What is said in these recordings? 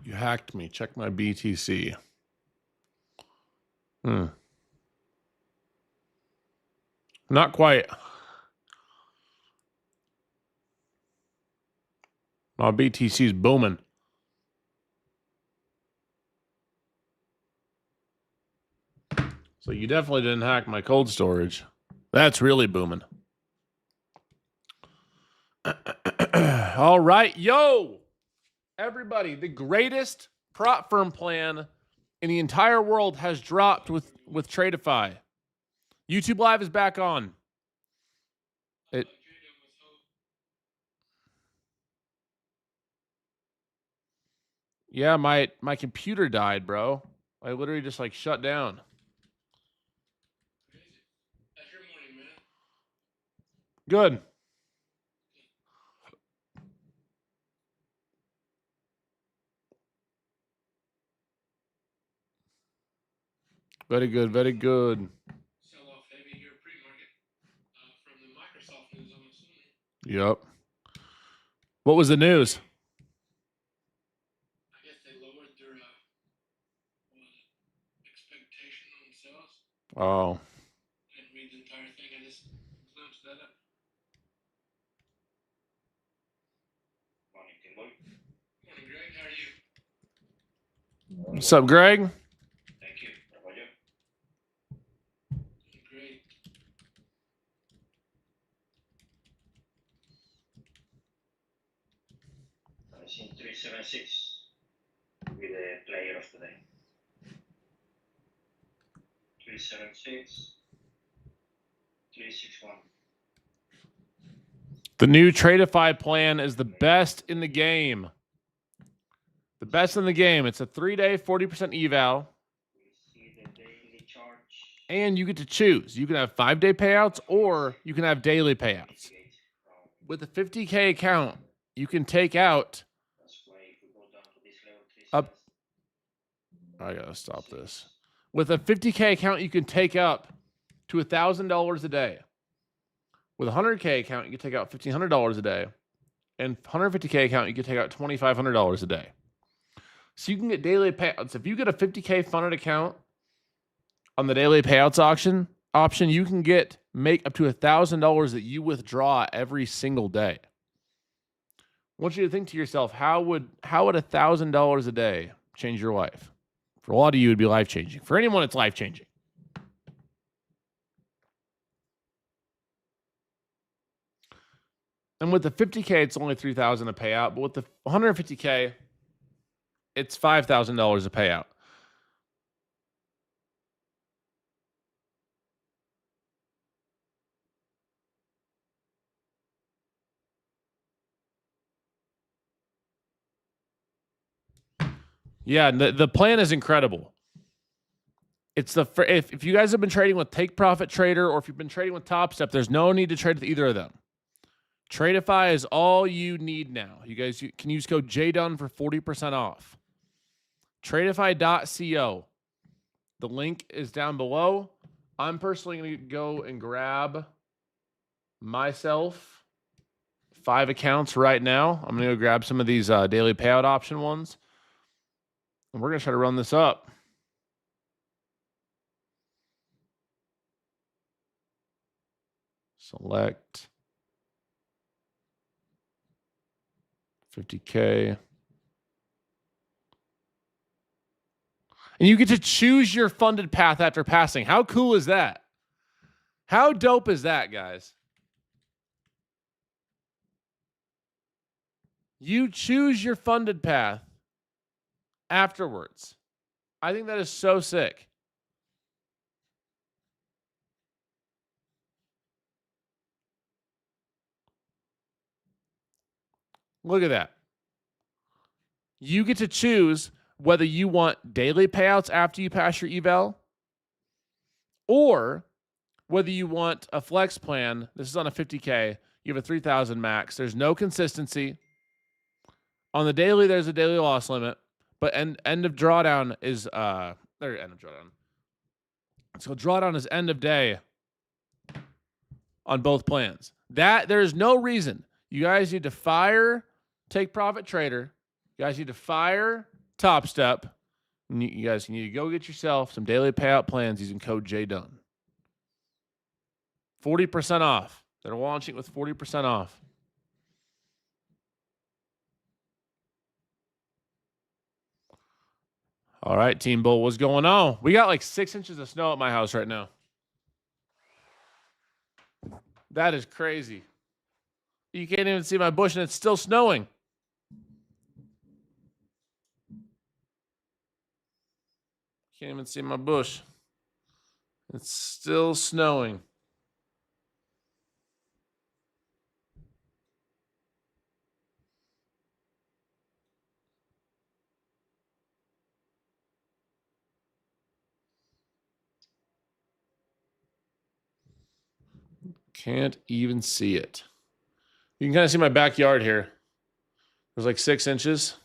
You hacked me. Check my BTC. Not quite. My BTC's booming. So you definitely didn't hack my cold storage. That's really booming. All right. Yo, everybody, the greatest prop firm plan in the entire world has dropped with Tradeify. YouTube Live is back on. Yeah, my computer died, bro. I literally just like shut down. That's your morning, man. Good. Very good, very good. Sell off heavy here pre-market from the Microsoft news, I'm assuming. Yep. What was the news? I guess they lowered their expectation on sales. Oh. I didn't read the entire thing. I just glimpsed that up. Morning, Timbo. Morning, Greg. How are you? What's up, Greg? Thank you. How about you? Doing great. I seen 376 with the player of today. 376, 361. The new Tradeify plan is the best in the game. The best in the game. It's a 3-day, 40% eval. And you get to choose. You can have 5-day payouts or you can have daily payouts. With a 50K account, you can take out up. I gotta stop this. With a 50K account, you can take up to $1,000 a day. With a 100K account, you can take out $1,500 a day. And 150K account, you can take out $2,500 a day. So you can get daily payouts. If you get a 50K funded account on the daily payouts option, you can make up to $1,000 that you withdraw every single day. I want you to think to yourself, how would $1,000 a day change your life? For a lot of you, it'd be life-changing. For anyone, it's life-changing. And with the 50K, it's only $3,000 a payout. But with the 150K, it's $5,000 a payout. Yeah, the plan is incredible. It's if you guys have been trading with Take Profit Trader or if you've been trading with Top Step, there's no need to trade with either of them. Tradeify is all you need now. You guys can use code Jdun for 40% off. Tradeify.co. The link is down below. I'm personally going to go and grab myself 5 accounts right now. I'm going to go grab some of these daily payout option ones. And we're going to try to run this up. Select 50K. And you get to choose your funded path after passing. How cool is that? How dope is that, guys? You choose your funded path afterwards. I think that is so sick. Look at that. You get to choose whether you want daily payouts after you pass your eval or whether you want a flex plan. This is on a 50K. You have a 3,000 max. There's no consistency. On the daily, there's a daily loss limit, but end of drawdown is end of drawdown. So drawdown is end of day on both plans. There is no reason. You guys need to fire Take Profit Trader. You guys need to fire Top step. You guys need to go get yourself some daily payout plans using code Jdun. 40% off. They're launching with 40% off. All right, Team Bull, what's going on? We got like 6 inches of snow at my house right now. That is crazy. You can't even see my bush, and it's still snowing. Can't even see my bush. It's still snowing. Can't even see it. You can kind of see my backyard here. There's like 6 inches.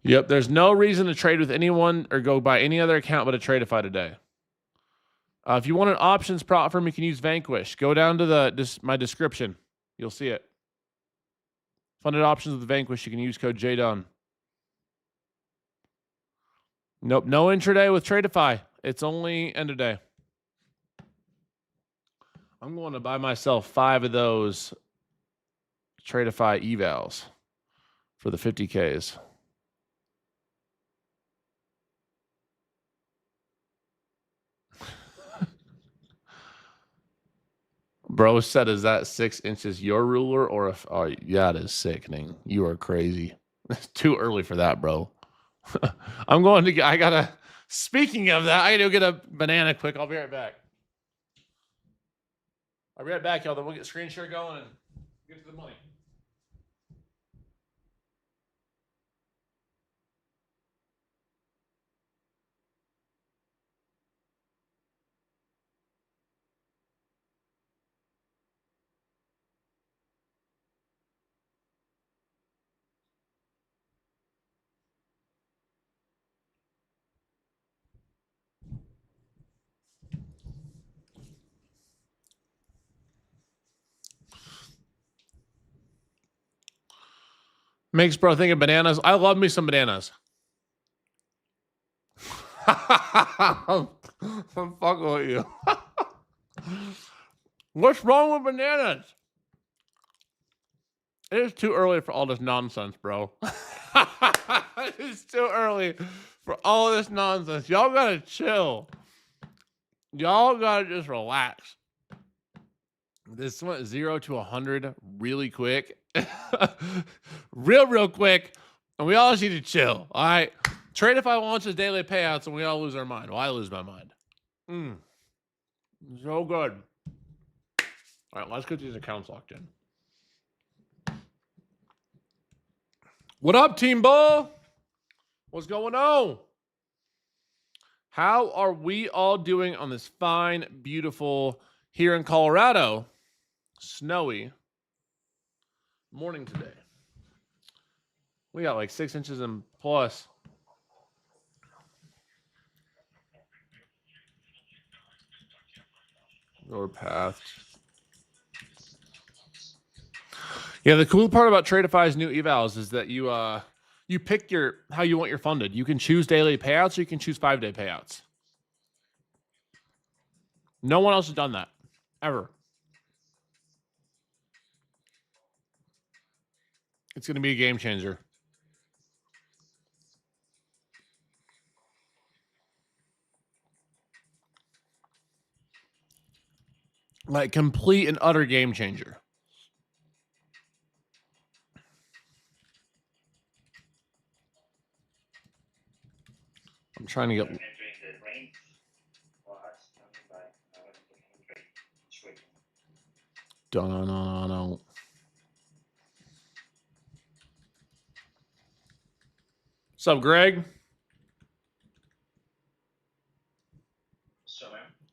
Yep, there's no reason to trade with anyone or go buy any other account but a Tradeify today. If you want an options prop firm, you can use Vanquish. Go down to my description. You'll see it. Funded options with Vanquish. You can use code Jdun. Nope, no intraday with Tradeify. It's only end of day. I'm going to buy myself 5 of those Tradeify evals for the 50Ks. Bro said, is that 6 inches your ruler? Or if, oh, that is sickening. You are crazy. It's too early for that, bro. I'm going to get, I gotta, speaking of that, I gotta go get a banana quick. I'll be right back. I'll be right back, y'all. Then we'll get screen share going and get to the money. Makes bro think of bananas. I love me some bananas. I'm fucking with you. What's wrong with bananas? It is too early for all this nonsense, bro. It is too early for all this nonsense. Y'all gotta chill. Y'all gotta just relax. This went 0 to 100 really quick. real quick. And we all just need to chill. All right. Tradeify launches daily payouts and we all lose our mind. Well, I lose my mind. So good. All right, let's get these accounts locked in. What up, Team Bull? What's going on? How are we all doing on this fine, beautiful, here in Colorado, snowy morning today? We got like 6 inches and plus. Or path. Yeah, the cool part about Tradeify's new evals is that you pick how you want your funded. You can choose daily payouts or you can choose 5-day payouts. No one else has done that ever. It's going to be a game changer. Like complete and utter game changer. I'm trying to get. No. What's up, Greg?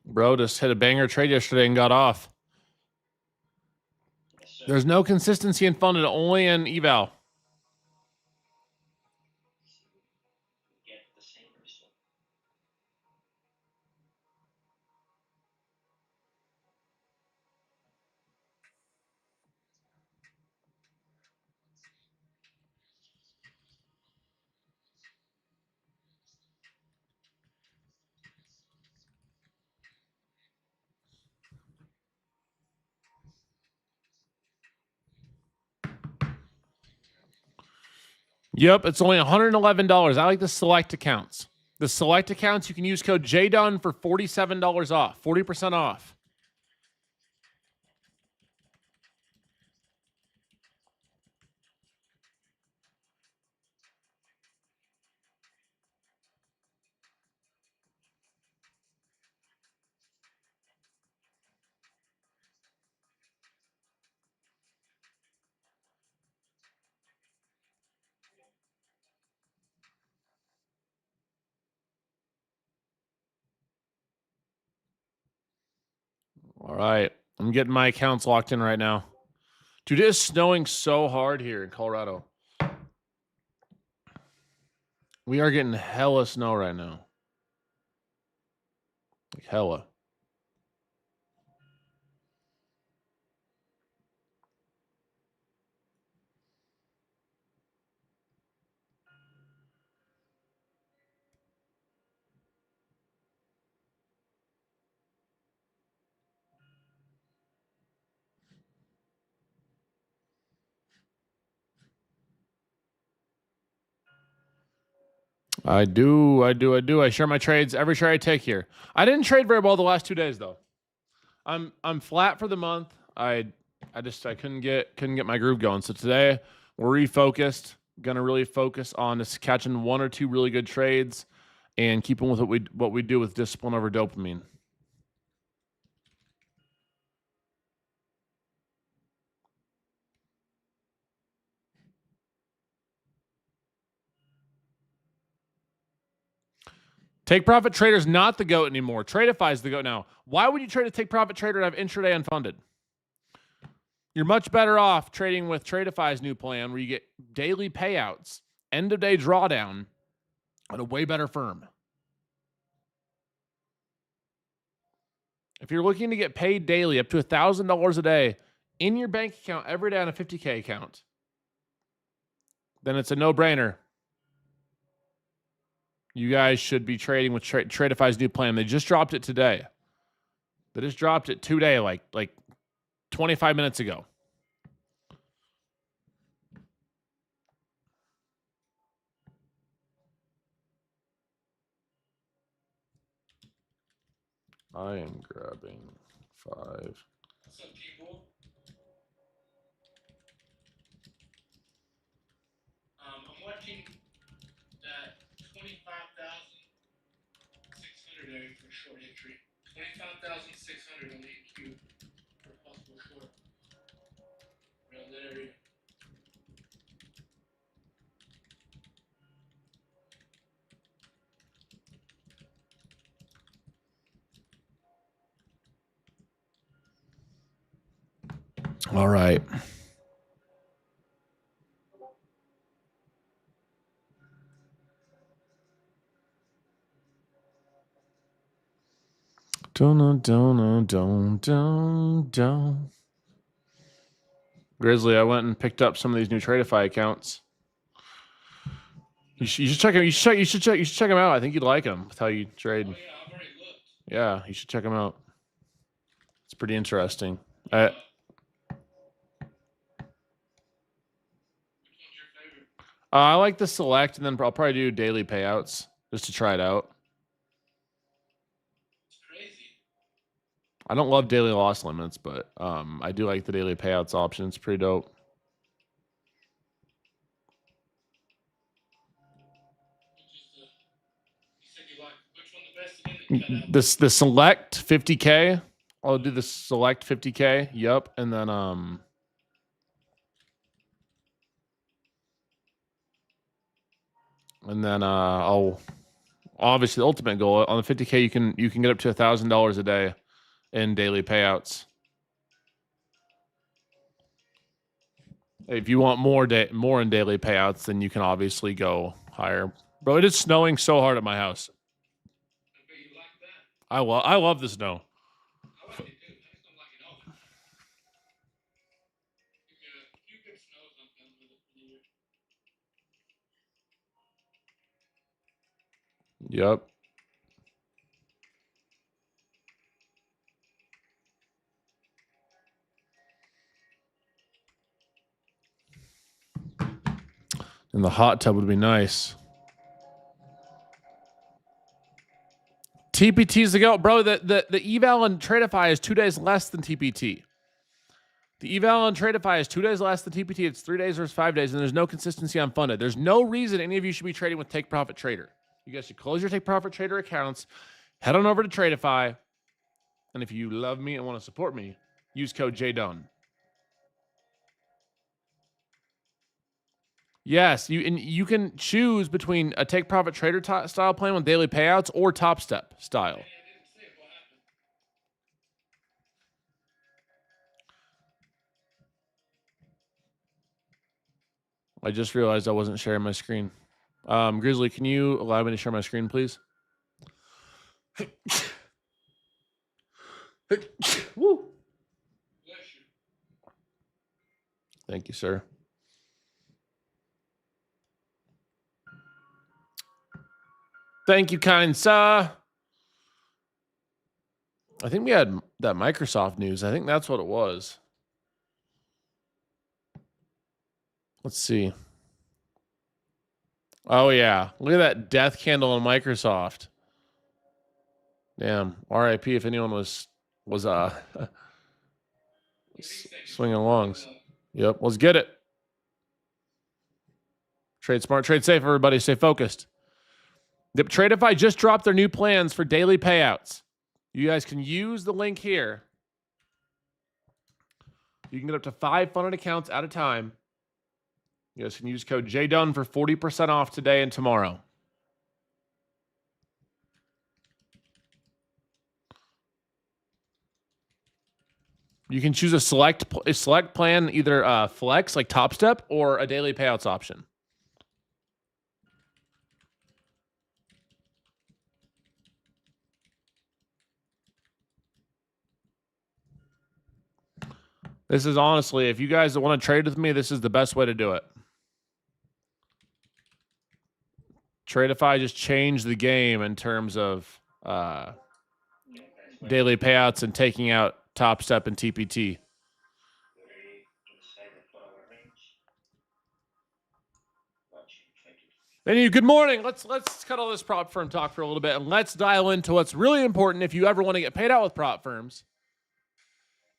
Bro just hit a banger trade yesterday and got off. There's no consistency in funded, only in eval. Yep, it's only $111. I like the select accounts. The select accounts, you can use code Jdun for $47 off, 40% off. All right. I'm getting my accounts locked in right now. Dude, it is snowing so hard here in Colorado. We are getting hella snow right now. Like hella. I do. I share my trades every trade I take here. I didn't trade very well the last 2 days though. I'm flat for the month. I couldn't get my groove going. So today we're refocused. Gonna really focus on just catching 1 or 2 really good trades and keeping with what we do with discipline over dopamine. Take Profit Trader's not the GOAT anymore. Tradeify is the GOAT now. Why would you trade a Take Profit Trader and have intraday unfunded? You're much better off trading with Tradeify's new plan where you get daily payouts, end of day drawdown at a way better firm. If you're looking to get paid daily up to $1,000 a day in your bank account every day on a 50K account, then it's a no-brainer. You guys should be trading with Tradeify's new plan. They just dropped it today. They just dropped it today, like 25 minutes ago. I am grabbing 5. What's up, people? I'm watching that 25,600 area for short entry. 25,600 on the EQ for possible short. Around that area. All right. Don't. Grizzly, I went and picked up some of these new Tradeify accounts. You should check them. You should check them out. I think you'd like them with how you trade. Oh yeah, I've already looked. Yeah, you should check them out. It's pretty interesting. Which one's your favorite? I like the select, and then I'll probably do daily payouts just to try it out. It's crazy. I don't love daily loss limits, but I do like the daily payouts option. It's pretty dope. You said you like which one the best again? The select 50K. I'll do the select 50K. Yep, and then I'll obviously the ultimate goal on the 50K. You can get up to $1,000 a day in daily payouts. If you want more in daily payouts, then you can obviously go higher. Bro, it is snowing so hard at my house. I bet you like that. I love the snow. I like it too. I just don't like it all. Give me a few good snows. I'm done with it for the year. Yep. And the hot tub would be nice. TPT's the go, bro. The eval on Tradeify is 2 days less than TPT. The eval on Tradeify is 2 days less than TPT. It's 3 days versus 5 days, and there's no consistency on funded. There's no reason any of you should be trading with Take Profit Trader. You guys should close your Take Profit Trader accounts, head on over to Tradeify, and if you love me and want to support me, use code Jdun. Yes, you can choose between a Take Profit Trader style plan with daily payouts or Top Step style. I just realized I wasn't sharing my screen. Grizzly, can you allow me to share my screen, please? Woo. Thank you, sir. Thank you, kind sir. I think we had that Microsoft news. I think that's what it was. Let's see. Oh, yeah. Look at that death candle on Microsoft. Damn. RIP if anyone was swinging longs. Yep. Let's get it. Trade smart, trade safe, everybody. Stay focused. Yep. Tradeify just dropped their new plans for daily payouts. You guys can use the link here. You can get up to 5 funded accounts at a time. You guys can use code JDUN for 40% off today and tomorrow. You can choose a select plan, either flex like Top Step or a daily payouts option. This is honestly, if you guys want to trade with me, this is the best way to do it. Tradeify just changed the game in terms of daily payouts and taking out Top Step and TPT. Anyway, good morning. Let's cut all this prop firm talk for a little bit and let's dial into what's really important if you ever want to get paid out with prop firms.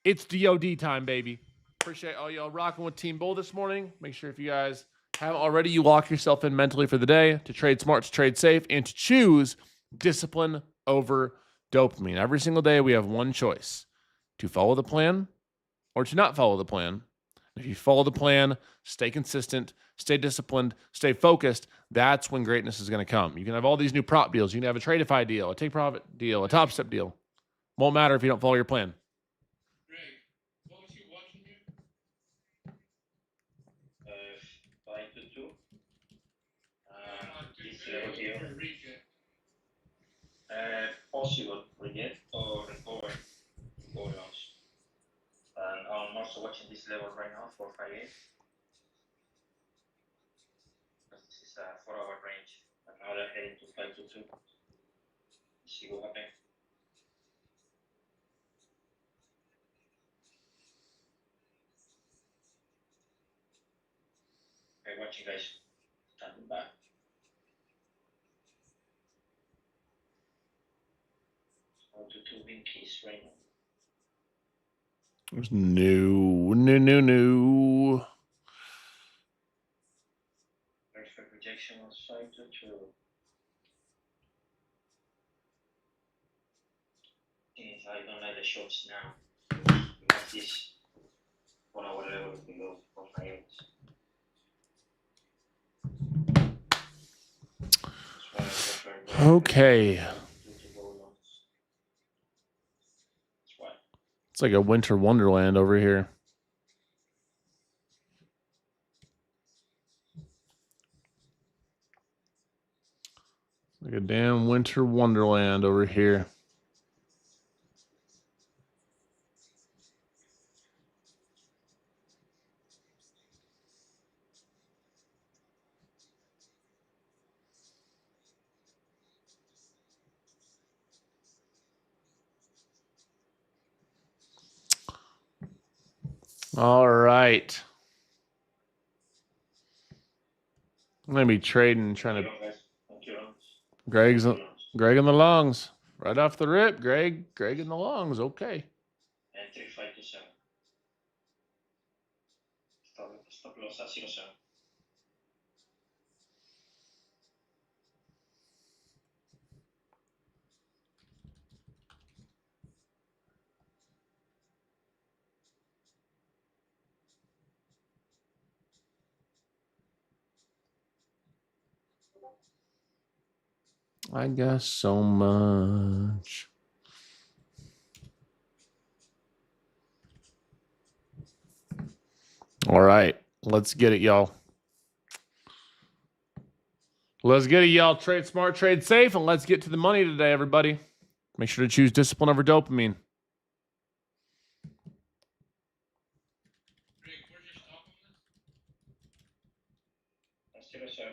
It's DOD time, baby. Appreciate all y'all rocking with Team Bull this morning. Make sure if you guys haven't already, you lock yourself in mentally for the day to trade smart, to trade safe, and to choose discipline over dopamine. Every single day we have one choice: to follow the plan or to not follow the plan. If you follow the plan, stay consistent, stay disciplined, stay focused, that's when greatness is going to come. You can have all these new prop deals. You can have a Tradeify deal, a Take Profit deal, a Top Step deal. Won't matter if you don't follow your plan. Greg, what was you watching here? 522. This level here. Possible reject or recover loss. And I'm also watching this level right now for 5-8. This is a 4-hour range. And now they're heading to 522. Let's see what happens. Okay, watching guys. Standing back. I'll do 2 win keys right now. There's no. Perfect rejection on 522. Since I don't like the shots now, because this 1-hour level is below for 5-8. Okay. It's like a winter wonderland over here. Like a damn winter wonderland over here. All right. I'm gonna be trading, trying Thank to. you, guys. Thank you, Lawrence. Greg's Thank you, Lawrence. Greg in the longs, right off the rip. Greg in the longs. Okay. And 3527. Stop loss at 07. I guess so much. All right, let's get it, y'all. Let's get it, y'all. Trade smart, trade safe, and let's get to the money today, everybody. Make sure to choose discipline over dopamine. Greg, where's your stop on this? That's 07.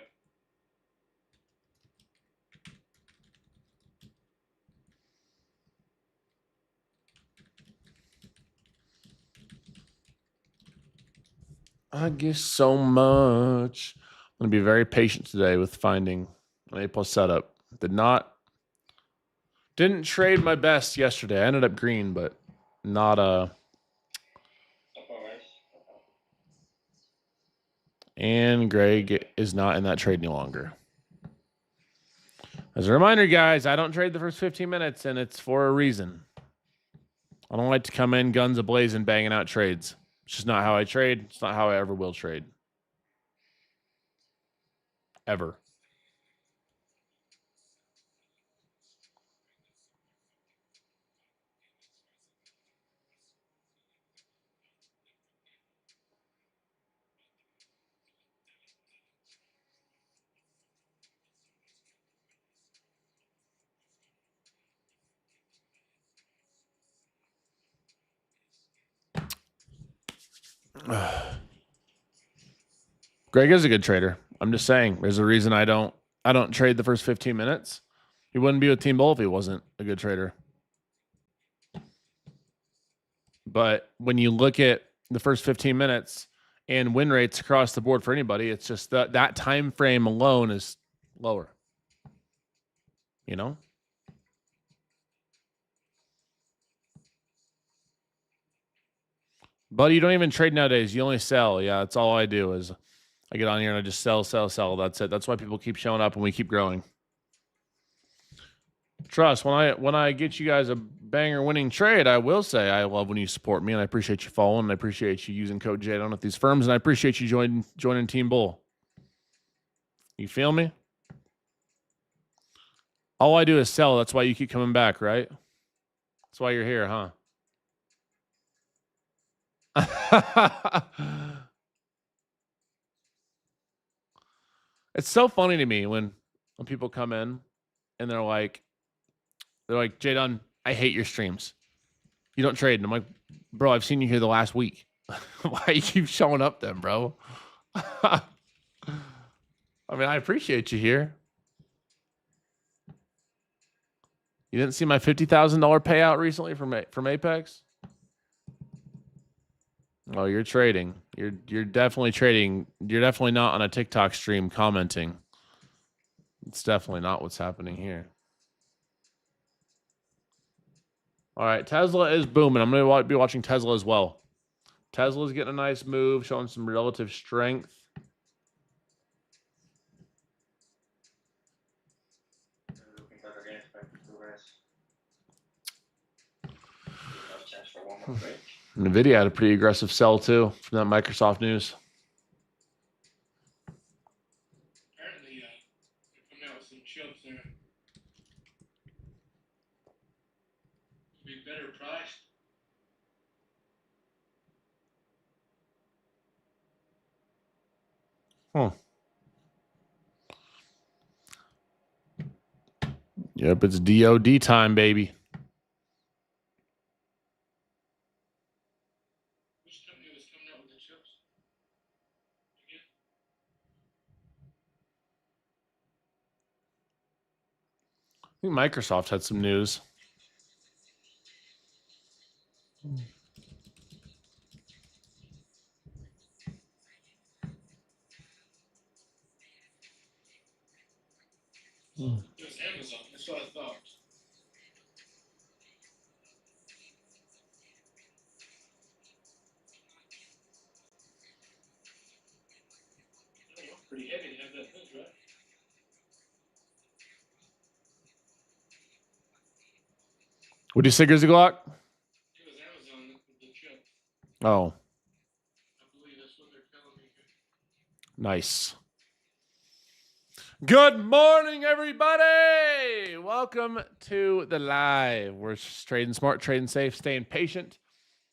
I guess so much. I'm going to be very patient today with finding an A+ setup. Didn't trade my best yesterday. I ended up green, but not Stop all, guys. and Greg is not in that trade any longer. As a reminder, guys, I don't trade the first 15 minutes, and it's for a reason. I don't like to come in guns a-blazing, banging out trades. It's just not how I trade. It's not how I ever will trade. Ever. Greg is a good trader. I'm just saying, there's a reason I don't trade the first 15 minutes. He wouldn't be with Team Bull if he wasn't a good trader. But when you look at the first 15 minutes and win rates across the board for anybody, it's just that time frame alone is lower. You know? Buddy, you don't even trade nowadays. You only sell. Yeah, that's all I do is I get on here and I just sell. That's it. That's why people keep showing up and we keep growing. Trust, when I get you guys a banger winning trade, I will say I love when you support me and I appreciate you following and I appreciate you using code Jdun at these firms and I appreciate you joining Team Bull. You feel me? All I do is sell. That's why you keep coming back, right? That's why you're here, huh? It's so funny to me when people come in and they're like, Jdun, I hate your streams. You don't trade. And I'm like, bro, I've seen you here the last week. Why you keep showing up then, bro? I mean, I appreciate you here. You didn't see my $50,000 payout recently from Apex? Oh, you're trading. You're definitely trading. You're definitely not on a TikTok stream commenting. It's definitely not what's happening here. All right, Tesla is booming. I'm going to be watching Tesla as well. Tesla's getting a nice move, showing some relative strength. Looking back again, back to progress. Last chance for one more trade. Nvidia had a pretty aggressive sell too from that Microsoft news. Apparently, they're coming out with some chips there. Be better priced. Huh. Yep, it's DOD time, baby. Which company was coming out with the chips? Again? I think Microsoft had some news. It was Amazon. That's what I thought. Pretty heavy to have that thing, right? What do you say, Grizzly Glock? It was Amazon with the chip. Oh, I believe that's what they're telling me here. nice. Good morning, everybody. Welcome to the live. We're trading smart, trading safe, staying patient.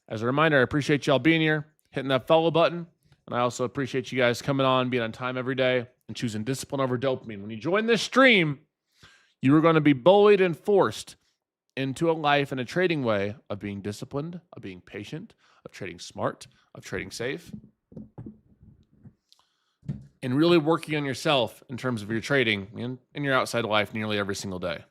As a reminder, I appreciate y'all being here, hitting that follow button. And I also appreciate you guys coming on, being on time every day, and choosing discipline over dopamine. When you join this stream, you are going to be bullied and forced into a life and a trading way of being disciplined, of being patient, of trading smart, of trading safe, and really working on yourself in terms of your trading and in your outside life nearly every single day.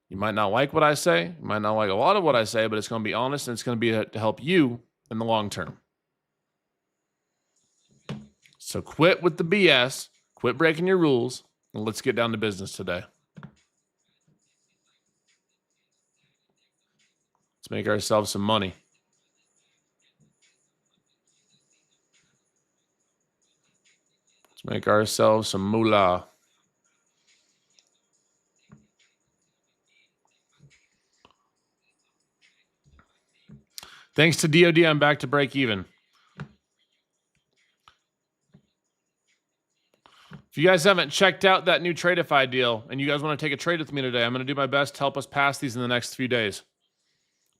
You might not like what I say. You might not like a lot of what I say, but it's going to be honest and it's going to be to help you in the long term. So quit with the BS, quit breaking your rules, and let's get down to business today. Let's make ourselves some money. Let's make ourselves some moolah. Thanks to DOD, I'm back to break even. If you guys haven't checked out that new Tradeify deal and you guys want to take a trade with me today, I'm going to do my best to help us pass these in the next few days.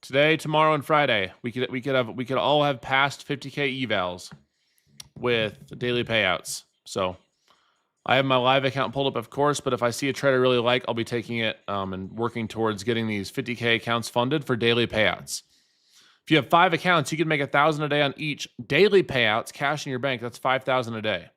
Today, tomorrow, and Friday, we could all have passed 50K evals with daily payouts. So I have my live account pulled up, of course, but if I see a trade I really like, I'll be taking it and working towards getting these 50K accounts funded for daily payouts. If you have 5 accounts, you can make $1,000 a day on each. Daily payouts, cash in your bank, that's $5,000 a day.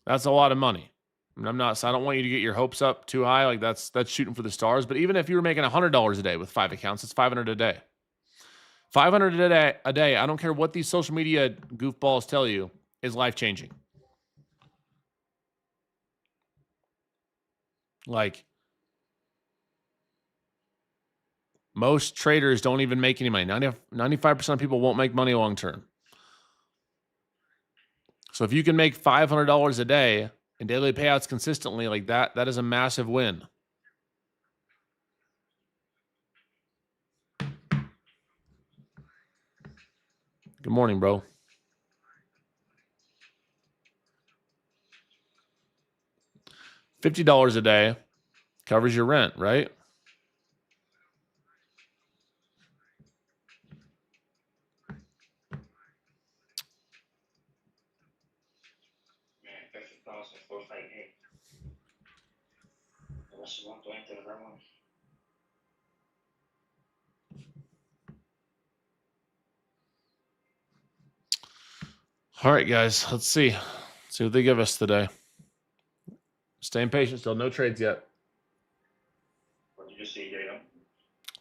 That's a lot of money. I mean, I don't want you to get your hopes up too high. Like that's shooting for the stars. But even if you were making $100 a day with 5 accounts, it's $500 a day. $500 a day. I don't care what these social media goofballs tell you, is life changing. Like most traders don't even make any money. 95% of people won't make money long term. So if you can make $500 a day and daily payouts consistently like that, that is a massive win. Good morning, bro. $50 a day covers your rent, right? Man, 50,458. Unless you want to enter that one. All right, guys, let's see. Let's see what they give us today. Staying patient still. No trades yet. What did you see, Jdun?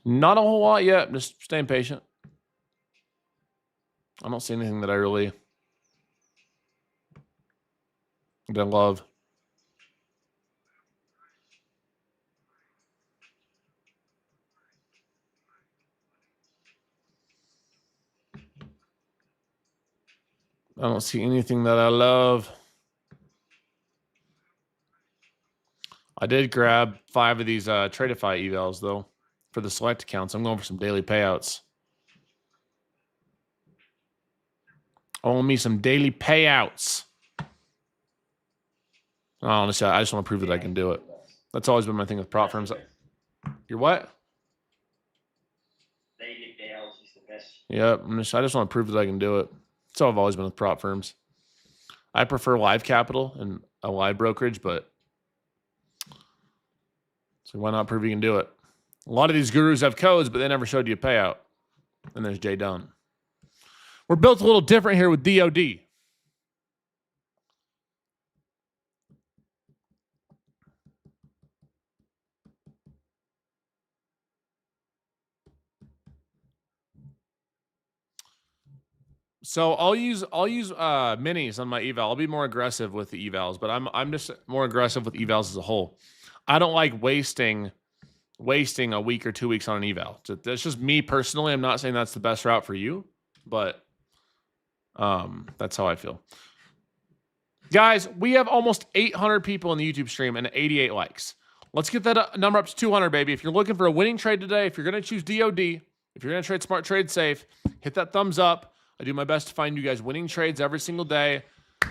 Not a whole lot yet. Just staying patient. I don't see anything that I really love. I don't see anything that I love. I did grab 5 of these Tradeify evals, though, for the select accounts. I'm going for some daily payouts. I want me some daily payouts. Honestly, I just want to prove that I can do it. That's always been my thing with prop firms. You're what? Daily payouts is the best. Yep. I just want to prove that I can do it. That's how I've always been with prop firms. I prefer live capital and a live brokerage, but so why not prove you can do it? A lot of these gurus have codes, but they never showed you a payout. And there's Jdun. We're built a little different here with DOD. So I'll use minis on my eval. I'll be more aggressive with the evals, but I'm just more aggressive with evals as a whole. I don't like wasting a week or 2 weeks on an eval. So that's just me personally. I'm not saying that's the best route for you, but that's how I feel. Guys, we have almost 800 people in the YouTube stream and 88 likes. Let's get that number up to 200, baby. If you're looking for a winning trade today, if you're going to choose DOD, if you're going to trade smart, trade safe, hit that thumbs up. I do my best to find you guys winning trades every single day.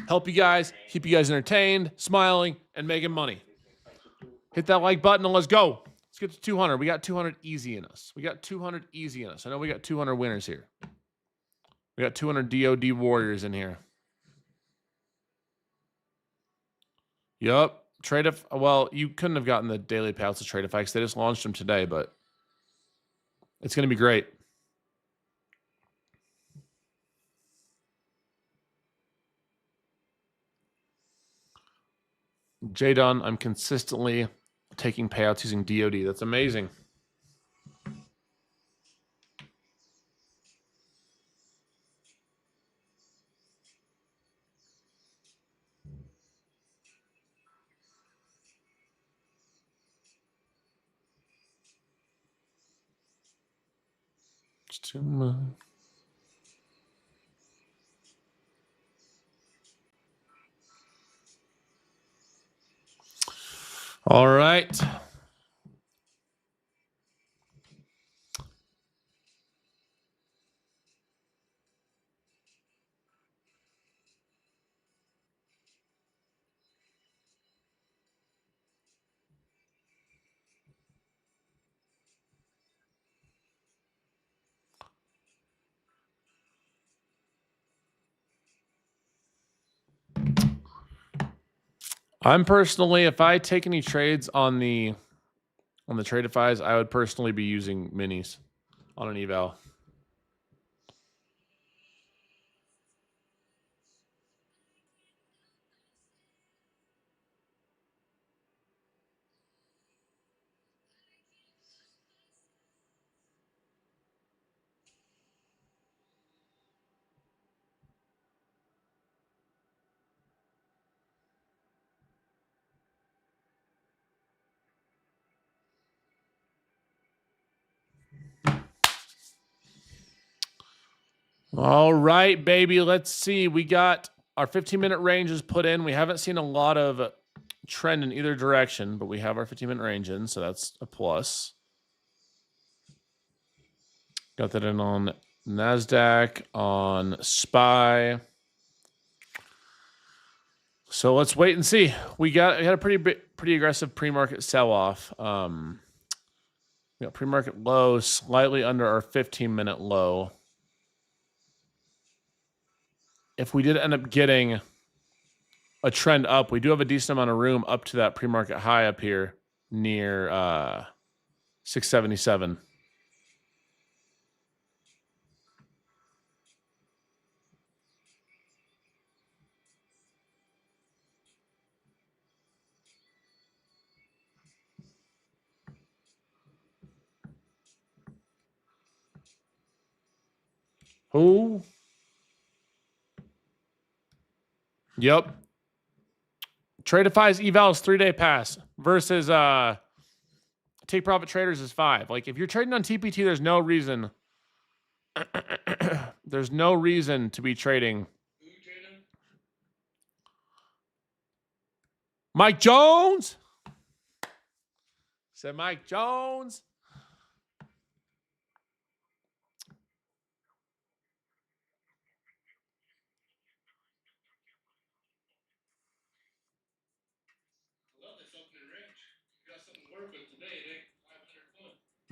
Help you guys, keep you guys entertained, smiling, and making money. Hit that like button and let's go. Let's get to 200. We got 200 easy in us. We got 200 easy in us. I know we got 200 winners here. We got 200 DOD warriors in here. Yup. Well, you couldn't have gotten the daily payouts of Tradeify because they just launched them today, but it's going to be great. Jdun, I'm consistently taking payouts using DOD. That's amazing. It's too much. All right. I'm personally, if I take any trades on the Tradeifys, I would personally be using minis on an eval. All right, baby. Let's see. We got our 15-minute ranges put in. We haven't seen a lot of trend in either direction, but we have our 15-minute range in, so that's a plus. Got that in on NASDAQ, on SPY. So let's wait and see. We had a pretty aggressive pre-market sell-off. We got pre-market low, slightly under our 15-minute low. If we did end up getting a trend up, we do have a decent amount of room up to that pre-market high up here near 677. Who? Yep. Tradeify's eval is 3-day pass versus take profit traders is 5. Like if you're trading on TPT, there's no reason. There's no reason to be trading. Mike Jones. Said Mike Jones.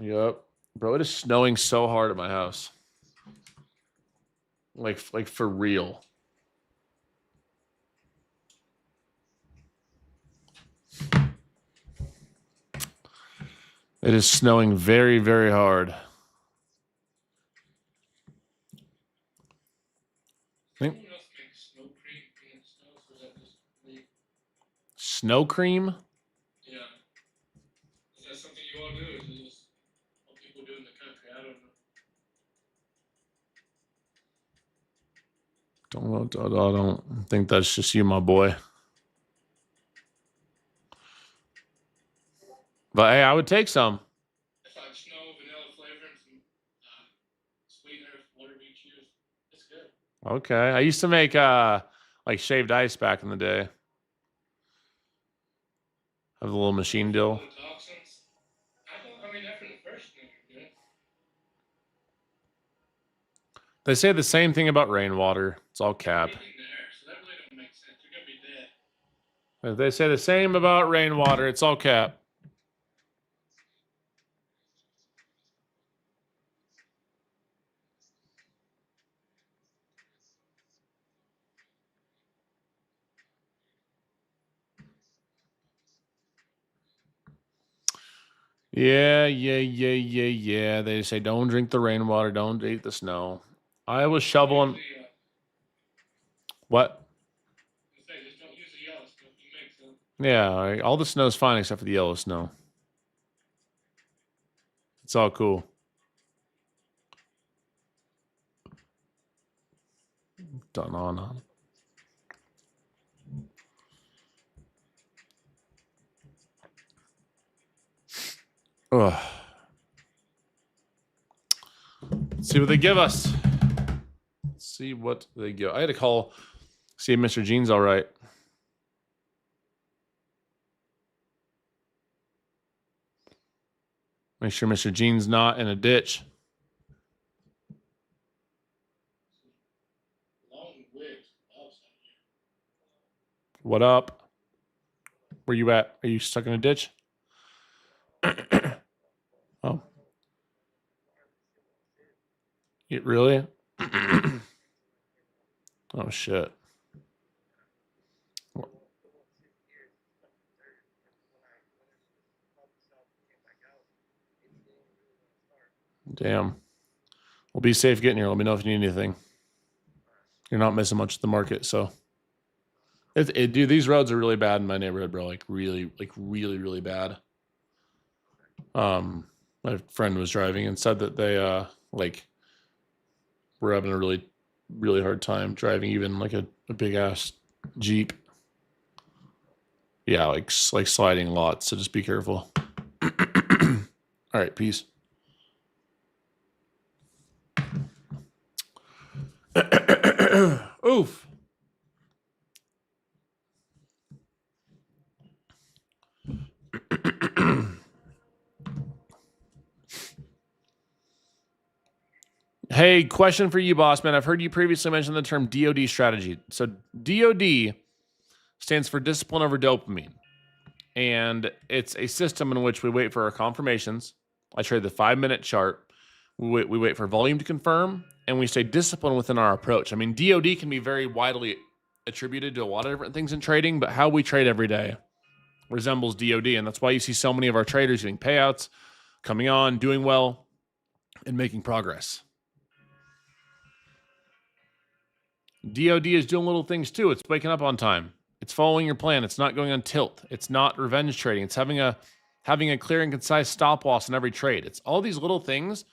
Yep. Bro, it is snowing so hard at my house. Like for real. It is snowing very, very hard. Snow cream? Yeah. Is that something you all do? Or is it just what people do in the country? I don't know. I don't think that's just you, my boy. But hey, I would take some. It's like snow, vanilla flavor, and some sweetener, whatever you choose. It's good. Okay. I used to make like shaved ice back in the day. Have a little machine deal. The toxins. I mean, after the first thing, you're good. They say the same thing about rainwater. It's all cap. Breathing the air, so that really don't make sense. You're gonna be dead. They say the same about rainwater. It's all cap. Yeah. They say don't drink the rainwater, don't eat the snow. I was shoveling. What? Just don't use the yellow stuff. You make some. Yeah, all the snow's fine except for the yellow snow. It's all cool. Done on. Ugh. Let's see what they give us. Let's see what they give. I had to call, see if Mr. Jean's all right. Make sure Mr. Jean's not in a ditch. Long wigs. What up? Where you at? Are you stuck in a ditch? Oh. It really? Oh, shit. Damn. Well, be safe getting here. Let me know if you need anything. You're not missing much of the market, so. Dude, these roads are really bad in my neighborhood, bro. Like really bad. My friend was driving and said that they were having a really hard time driving even like a big ass Jeep. Yeah, like sliding lots, so just be careful. All right, peace. Oof. Hey, question for you, boss man. I've heard you previously mention the term DOD strategy. So DOD stands for discipline over dopamine. And it's a system in which we wait for our confirmations. I trade the 5-minute chart. We wait for volume to confirm, and we stay disciplined within our approach. I mean, DOD can be very widely attributed to a lot of different things in trading, but how we trade every day resembles DOD. And that's why you see so many of our traders getting payouts, coming on, doing well, and making progress. DOD is doing little things too. It's waking up on time. It's following your plan. It's not going on tilt. It's not revenge trading. It's having a clear and concise stop loss in every trade. It's all these little things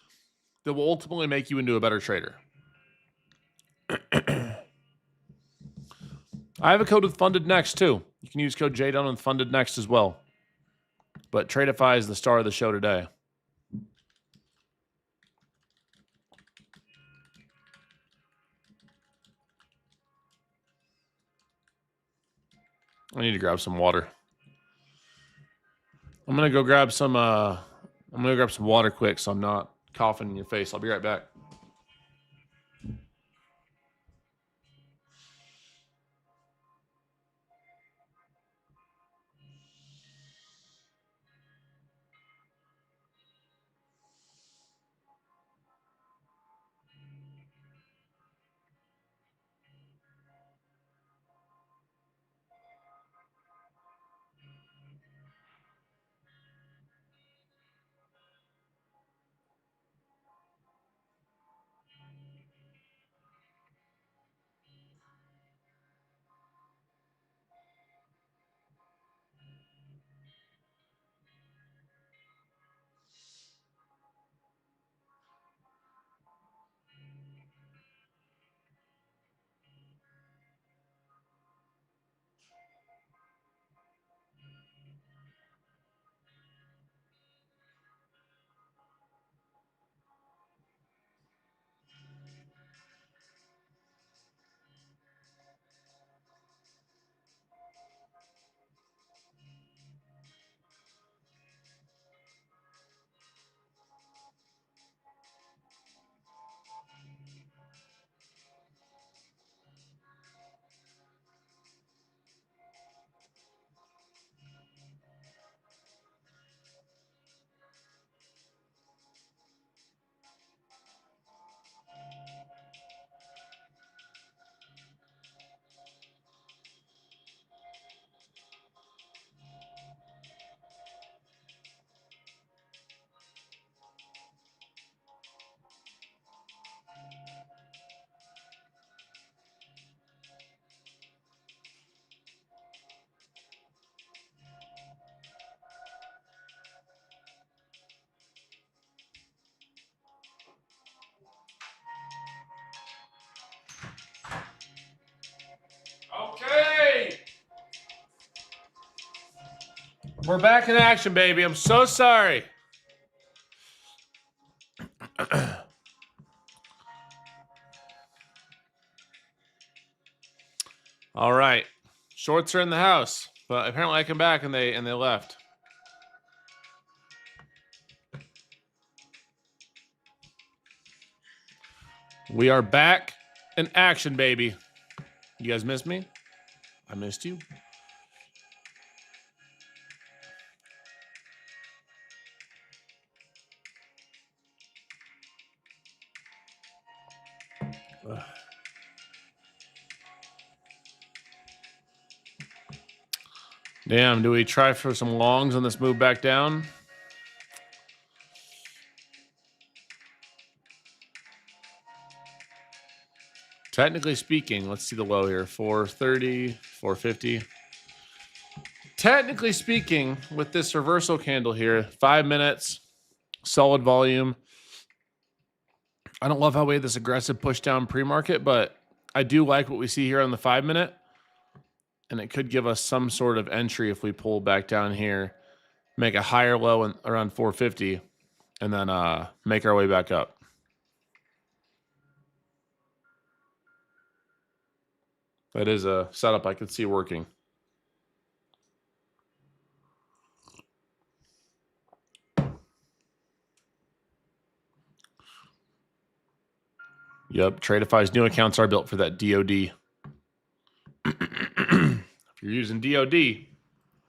that will ultimately make you into a better trader. I have a code with Funded Next too. You can use code Jdun with Funded Next as well. But Tradeify is the star of the show today. I need to grab some water. I'm gonna go grab some water quick so I'm not coughing in your face. I'll be right back. We're back in action, baby. I'm so sorry. All right. Shorts are in the house, but apparently I come back and they left. We are back in action, baby. You guys missed me? I missed you. Ugh. Damn, do we try for some longs on this move back down? Technically speaking, let's see the low here. 430, 450. Technically speaking, with this reversal candle here, 5 minutes, solid volume. I don't love how we had this aggressive push down pre-market, but I do like what we see here on the 5 minute. And it could give us some sort of entry if we pull back down here, make a higher low around 450, and then make our way back up. That is a setup I could see working. Yep, Tradeify's new accounts are built for that DOD. If you're using DOD,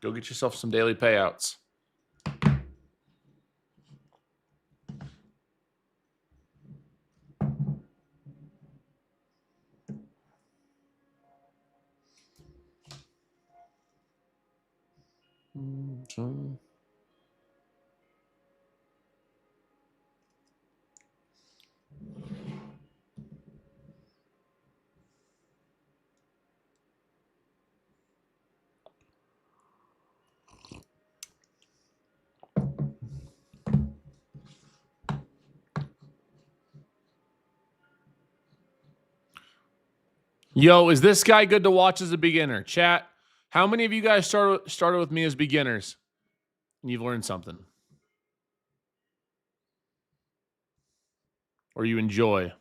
go get yourself some daily payouts. Yo, is this guy good to watch as a beginner? Chat, how many of you guys started with me as beginners and you've learned something? Or you enjoy?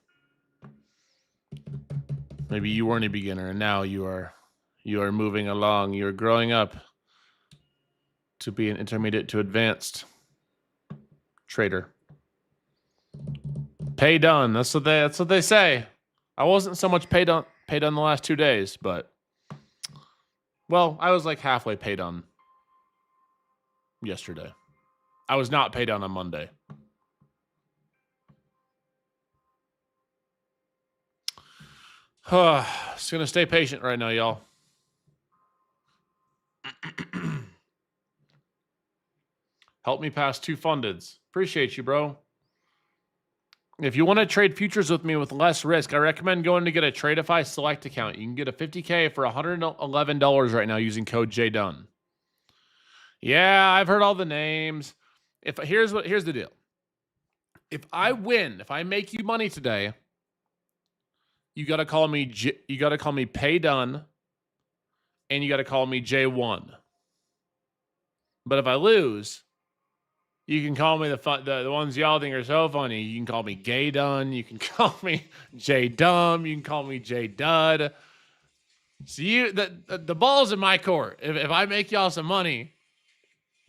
Maybe you weren't a beginner and now you are moving along. You're growing up to be an intermediate to advanced trader. Pay done. That's what they say. I wasn't so much paid on the last 2 days, but well, I was like halfway paid on yesterday. I was not paid on Monday. Just gonna stay patient right now, y'all. Help me pass 2 fundeds. Appreciate you, bro. If you want to trade futures with me with less risk, I recommend going to get a Tradeify Select account. You can get a 50K for $111 right now using code Jdun. Yeah, I've heard all the names. Here's the deal. If I win, if I make you money today, you got to call me Pay Done, and you got to call me J1. But if I lose, you can call me the ones y'all think are so funny. You can call me Gay Dun. You can call me J Dumb. You can call me J Dud. So the ball's in my court. If I make y'all some money,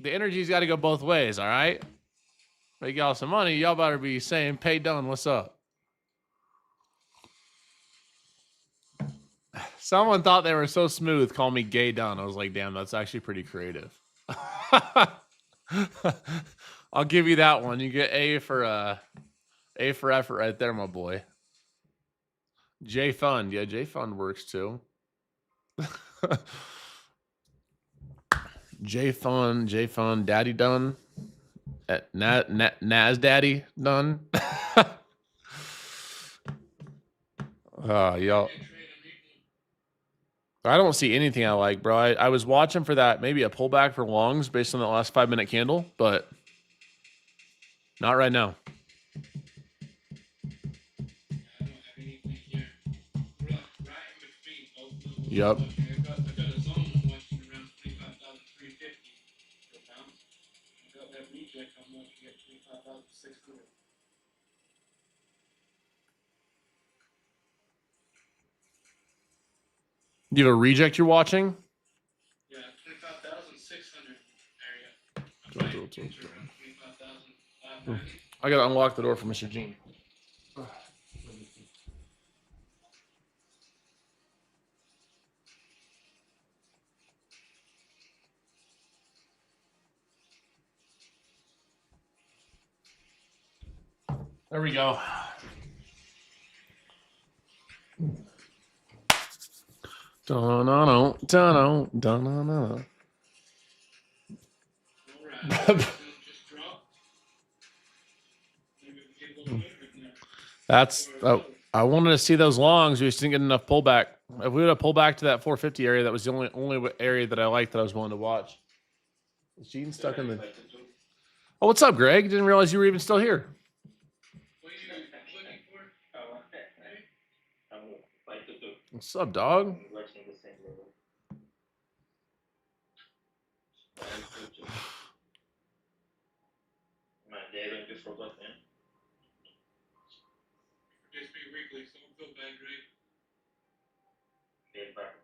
the energy's got to go both ways. All right, make y'all some money. Y'all better be saying, "Pay Dun, what's up?" Someone thought they were so smooth. Call me Gay Dun. I was like, damn, that's actually pretty creative. I'll give you that one. You get A for effort right there, my boy. J Fund. Yeah, J Fund works too. J Fund, Daddy Done. At Naz Daddy Done. Y'all. I don't see anything I like, bro. I was watching for that, maybe a pullback for longs based on the last 5 minute candle, but not right now. Yep. Do you have a reject you're watching? Yeah, 25,600 area. Don't do it, don't Things do are it. around 25,590. I gotta unlock the door for Mr. Gene. There we go. Da-no-no, da-no, da-no-no. All right. Just drop. Maybe we get a little bit in there. That's I wanted to see those longs. We just didn't get enough pullback. If we would have pulled back to that 450 area, that was the only area that I liked that I was willing to watch. Is Gene stuck in the? Oh, what's up, Greg? Didn't realize you were even still here. What are you looking for? I'm 522. What's up, dog? I'm watching the same level. 522. Man, they don't just forgot, man. Forgets me weekly, so don't feel bad, Greg. They're back.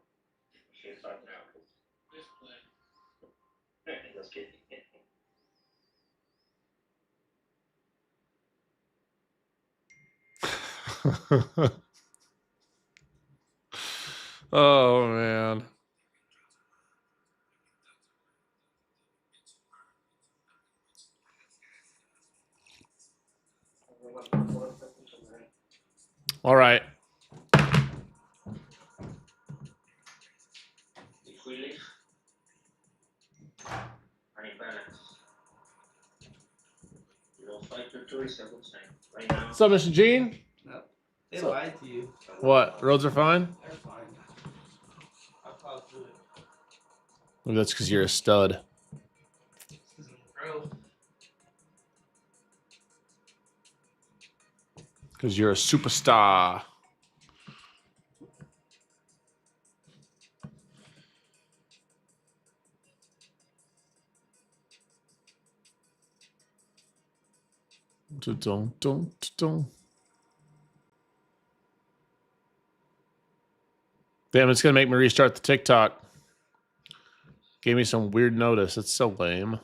She's back now. This play. Just kidding. Oh man. All right. If we leave an imbalance, 522 is a good sign. Right now, What's up, Mr. Gene? No, they lied to you. What? Roads are fine? They're fine. I plowed through it. Maybe that's because you're a stud. This isn't pro. Because you're a superstar. Don't. Damn, it's gonna make me restart the TikTok. Gave me some weird notice. It's so lame.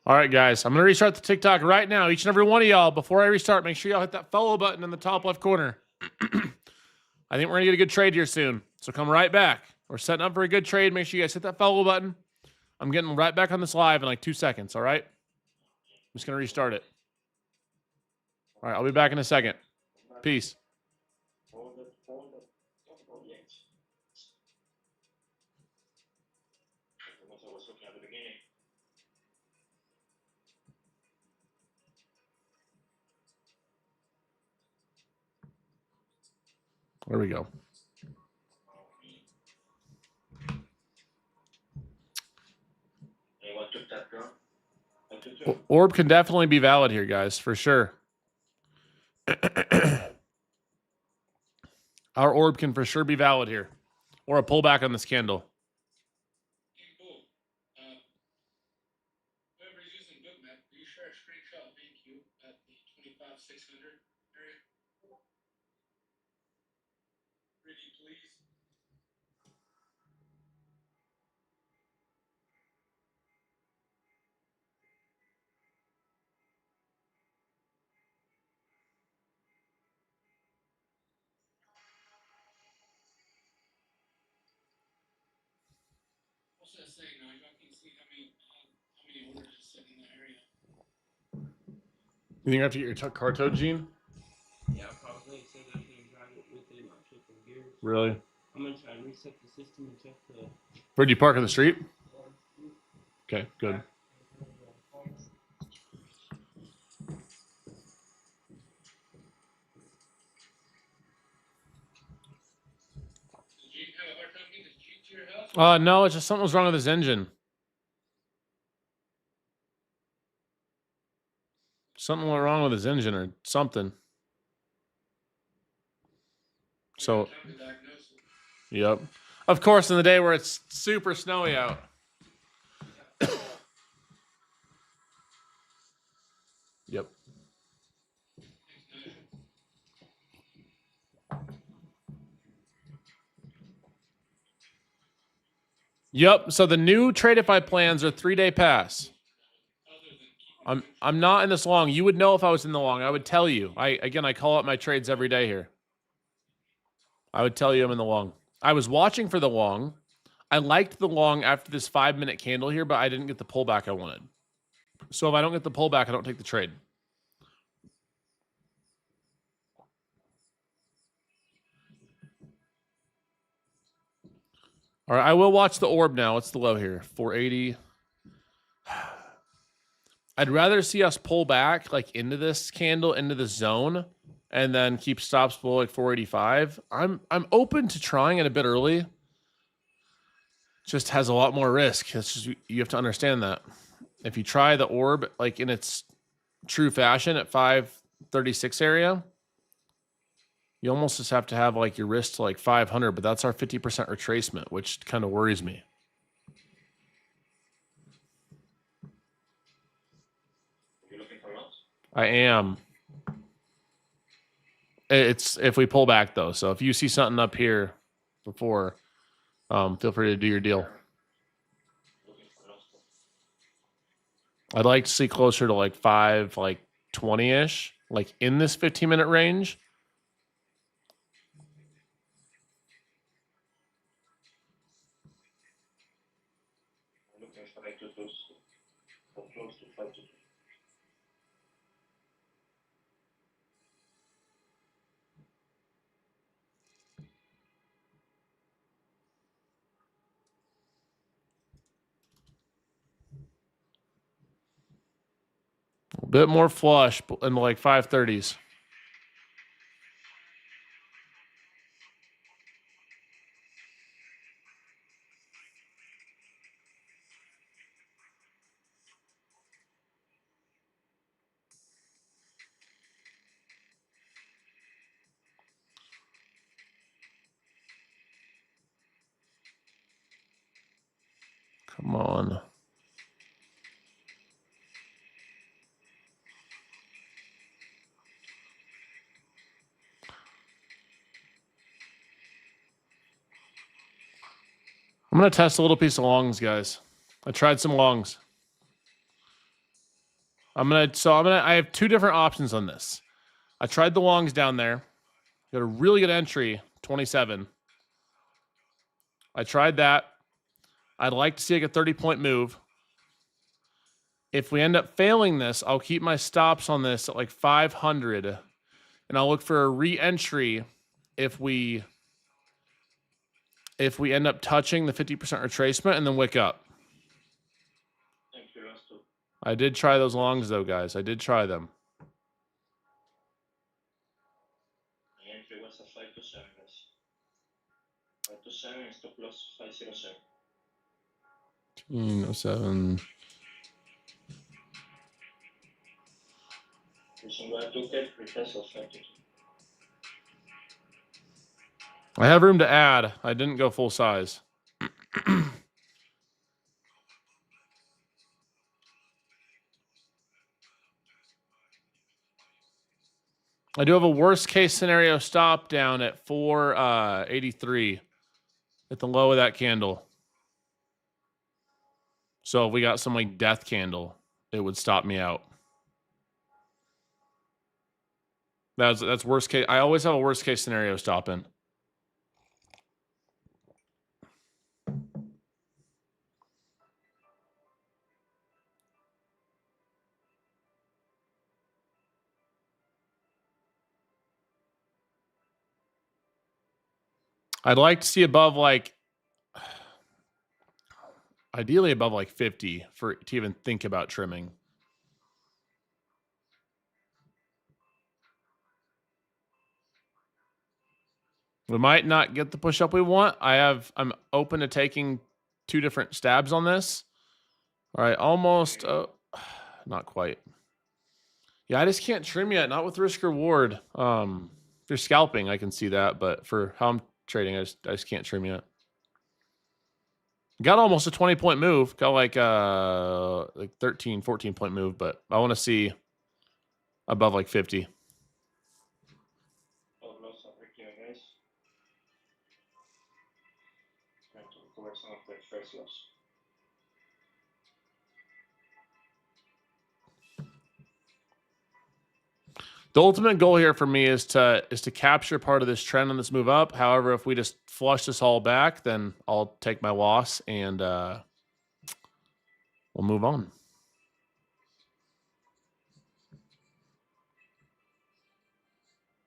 All right, guys. I'm gonna restart the TikTok right now. Each and every one of y'all, before I restart, make sure y'all hit that follow button in the top left corner. I think we're gonna get a good trade here soon. So come right back. We're setting up for a good trade. Make sure you guys hit that follow button. I'm getting right back on this live in like 2 seconds, all right? I'm just gonna restart it. All right, I'll be back in a second. Peace. hold it. Don't go yet. What I was looking at the beginning. There we go. Anyone took that gun? I took it. Orb can definitely be valid here, guys, for sure. Our orb can for sure be valid here. Or a pullback on this candle. Cool. Whoever's using Bookmap, will you share a screenshot of BQ at the 25,600 area? Pretty please. What's that saying now? Y'all can see how many orders are sitting in that area. You think I have to get your car towed, Gene? Yeah, probably. So that I can drive it with it, not shifting gears. Really? I'm gonna try and reset the system and check the. Where'd you park on the street? Okay, good. Did you have a hard time getting the Jeep to your house? No, it's just something was wrong with his engine. Something went wrong with his engine or something. So, Time to diagnose it. yep. Of course, in the day where it's super snowy out. Yep. Thanks, Nigel. Yep. So the new Tradeify plans are 3-day pass. I'm not in this long. You would know if I was in the long. I would tell you. I call up my trades every day here. I would tell you I'm in the long. I was watching for the long. I liked the long after this 5-minute candle here, but I didn't get the pullback I wanted. So if I don't get the pullback, I don't take the trade. All right, I will watch the orb now. What's the low here? 480. I'd rather see us pull back like into this candle, into the zone, and then keep stops below like 485. I'm open to trying it a bit early. Just has a lot more risk. It's just, you have to understand that. If you try the orb like in its true fashion at 536 area, you almost just have to have like your wrist to like 500, but that's our 50% retracement, which kind of worries me. You looking for lots? I am. It's if we pull back though. So if you see something up here before, feel free to do your deal. Looking for lots. I'd like to see closer to like 520-ish, like in this 15-minute range. I'm looking for like to close to 5 to 2. A bit more flush in like 530s. Come on. I'm going to test a little piece of longs, guys. I tried some longs. I have two different options on this. I tried the longs down there. Got a really good entry, 27. I tried that. I'd like to see like a 30-point move. If we end up failing this, I'll keep my stops on this at like 500. And I'll look for a re-entry if we end up touching the 50% retracement and then wick up. Thank you, last 2. I did try those longs though, guys. I did try them. My entry was a 5 to 7, guys. 5 to 7 and stop loss 507. 07. Using what I took it, retest of 5 to 2. I have room to add. I didn't go full size. I do have a worst case scenario stop down at 483 at the low of that candle. So if we got some like death candle, it would stop me out. That's worst case. I always have a worst case scenario stop in. I'd like to see above like, ideally above like 50 to even think about trimming. We might not get the push up we want. I'm open to taking two different stabs on this. All right, almost, not quite. Yeah, I just can't trim yet. Not with risk reward. If you're scalping, I can see that, but for how I'm trading, I just can't trim yet. Got almost a 20-point move. Got like 13, 14-point move, but I want to see above like 50. Stop loss over here, guys. Trying to recover some of the first loss. The ultimate goal here for me is to capture part of this trend on this move up. However, if we just flush this all back, then I'll take my loss and we'll move on.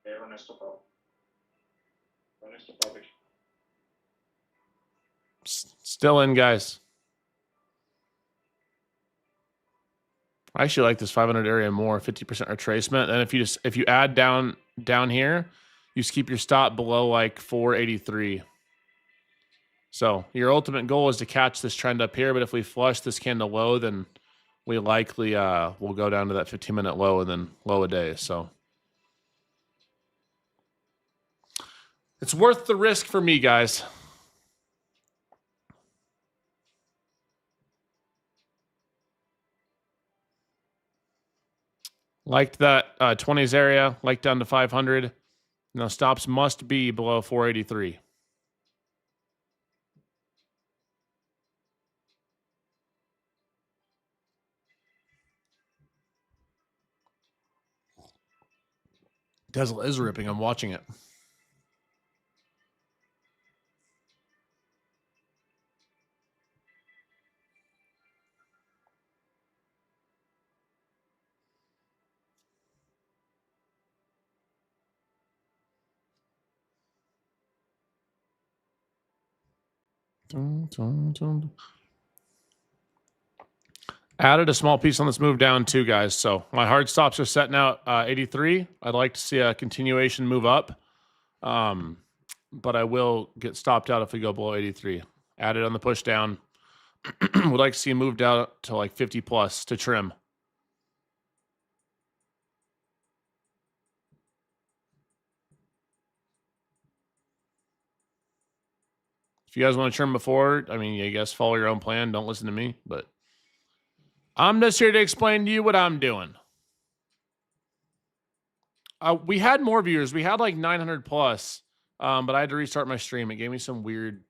Okay, run a stop out. Run a stop out. Still in, guys. I actually like this 500 area more, 50% retracement. And if you add down here, you just keep your stop below like 483. So your ultimate goal is to catch this trend up here. But if we flush this candle low, then we likely will go down to that 15-minute low and then low a day. So it's worth the risk for me, guys. Liked that 20s area, like down to 500. Now stops must be below 483. Tesla is ripping. I'm watching it. Added a small piece on this move down too, guys. So my hard stops are setting out 83. I'd like to see a continuation move up. But I will get stopped out if we go below 83. Added on the push down. Would like to see moved out to like 50 plus to trim. If you guys want to trim before, I mean, you guys follow your own plan. Don't listen to me, but I'm just here to explain to you what I'm doing. We had more viewers. We had like 900 plus, but I had to restart my stream. It gave me some weird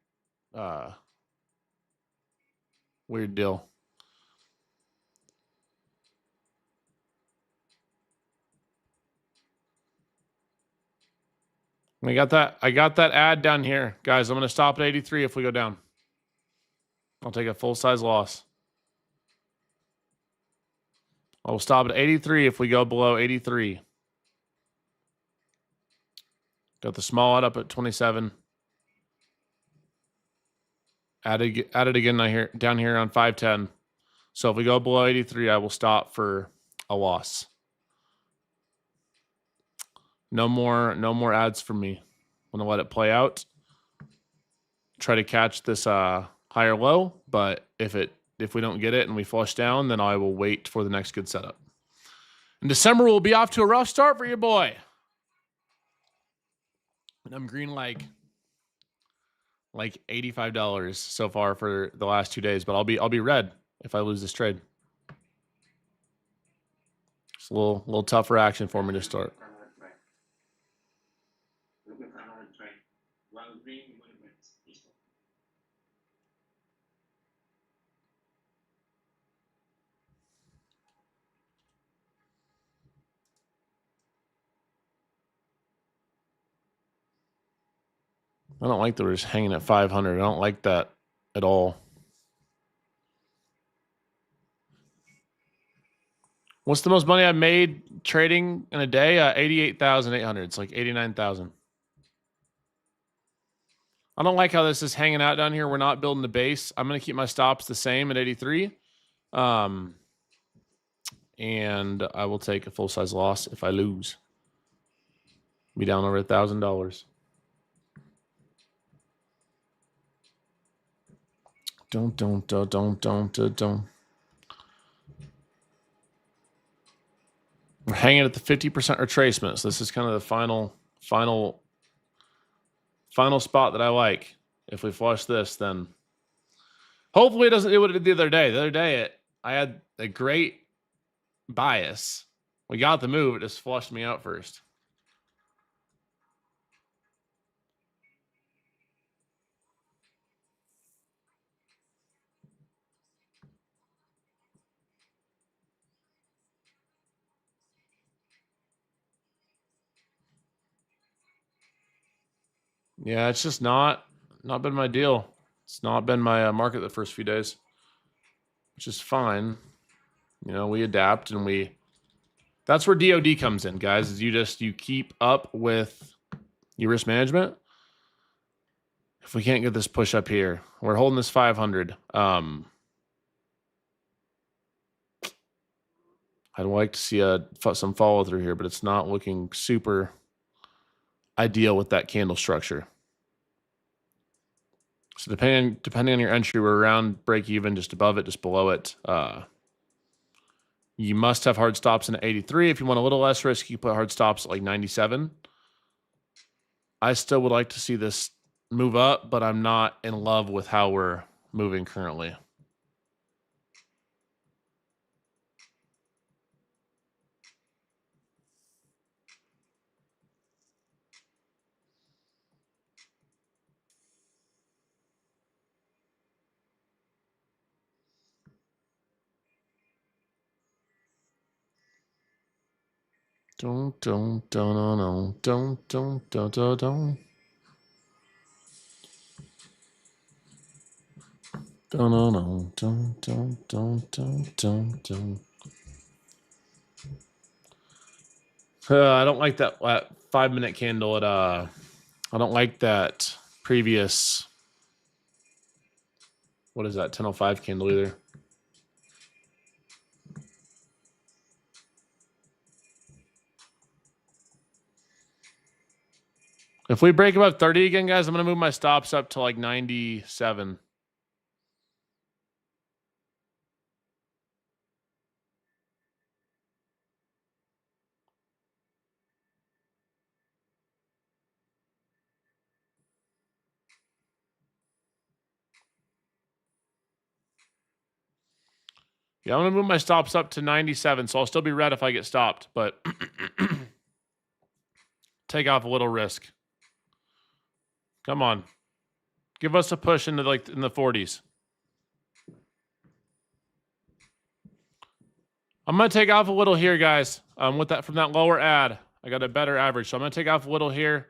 deal. I got that ad down here. Guys, I'm going to stop at 83 if we go down. I'll take a full-size loss. I'll stop at 83 if we go below 83. Got the small ad up at 27. Added again down here on 510. So if we go below 83, I will stop for a loss. No more ads for me. I'm gonna let it play out. Try to catch this higher low, but if we don't get it and we flush down, then I will wait for the next good setup. And December will be off to a rough start for your boy. And I'm green like $85 so far for the last 2 days, but I'll be red if I lose this trade. It's a little tougher action for me to start. I don't like that we're just hanging at 500. I don't like that at all. What's the most money I've made trading in a day? 88,800. It's like 89,000. I don't like how this is hanging out down here. We're not building the base. I'm going to keep my stops the same at 83. And I will take a full-size loss if I lose. Be down over $1,000. Don't. We're hanging at the 50% retracement. So this is kind of the final spot that I like. If we flush this, then hopefully it doesn't do what it did the other day. The other day, I had a great bias. We got the move. It just flushed me out first. Yeah, it's just not been my deal. It's not been my market the first few days, which is fine. You know, we adapt and we. That's where DOD comes in, guys. Is you keep up with your risk management. If we can't get this push up here, we're holding this 500. I'd like to see some follow through here, but it's not looking super ideal with that candle structure. So depending on your entry, we're around break even, just above it, just below it. You must have hard stops in 83. If you want a little less risk, you put hard stops at like 97. I still would like to see this move up, but I'm not in love with how we're moving currently. Don't. I don't like that 5-minute candle at I don't like that previous, what is that, 10:05 candle either. If we break above 30 again, guys, I'm going to move my stops up to like 97. Yeah, I'm going to move my stops up to 97, so I'll still be red if I get stopped, but take off a little risk. Come on. Give us a push into like in the 40s. I'm going to take off a little here, guys. With that from that lower ad, I got a better average. So I'm going to take off a little here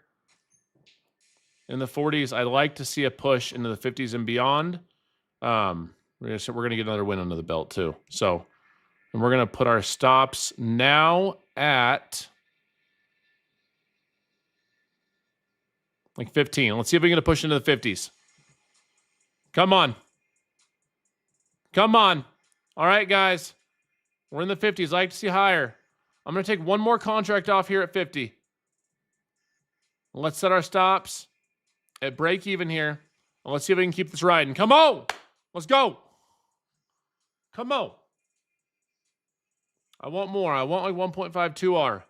in the 40s. I'd like to see a push into the 50s and beyond. We're going to get another win under the belt too. So, and we're going to put our stops now at like 15. Let's see if we can push into the 50s. Come on. Come on. All right, guys. We're in the 50s. I'd like to see higher. I'm going to take one more contract off here at 50. Let's set our stops at break even here. And let's see if we can keep this riding. Come on. Let's go. Come on. I want more. I want like 1.52R.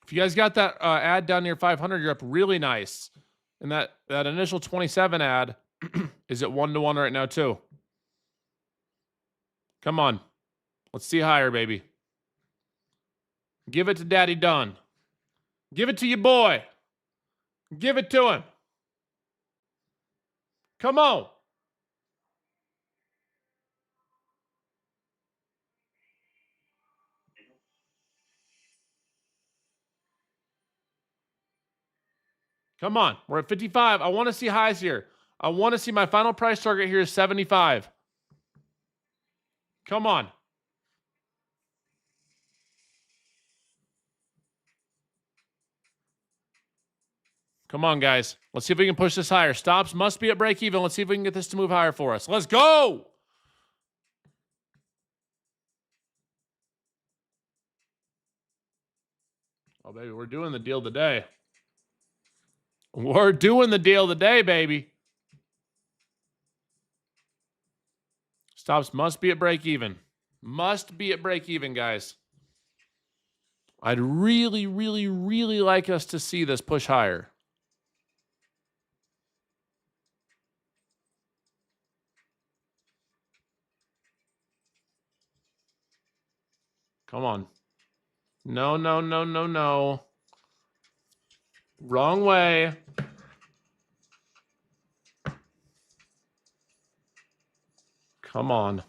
If you guys got that ad down near 500, you're up really nice. And that initial 27 ad is at 1-to-1 right now too. Come on. Let's see higher, baby. Give it to Daddy Dunn. Give it to your boy. Give it to him. Come on. Come on. We're at 55. I want to see highs here. I want to see my final price target here is 75. Come on. Come on, guys. Let's see if we can push this higher. Stops must be at break even. Let's see if we can get this to move higher for us. Let's go. Oh, baby, we're doing the deal today. We're doing the deal today, baby. Stops must be at break even. Must be at break even, guys. I'd really, really, really like us to see this push higher. Come on. No, no, no, no, no. Wrong way. Come on.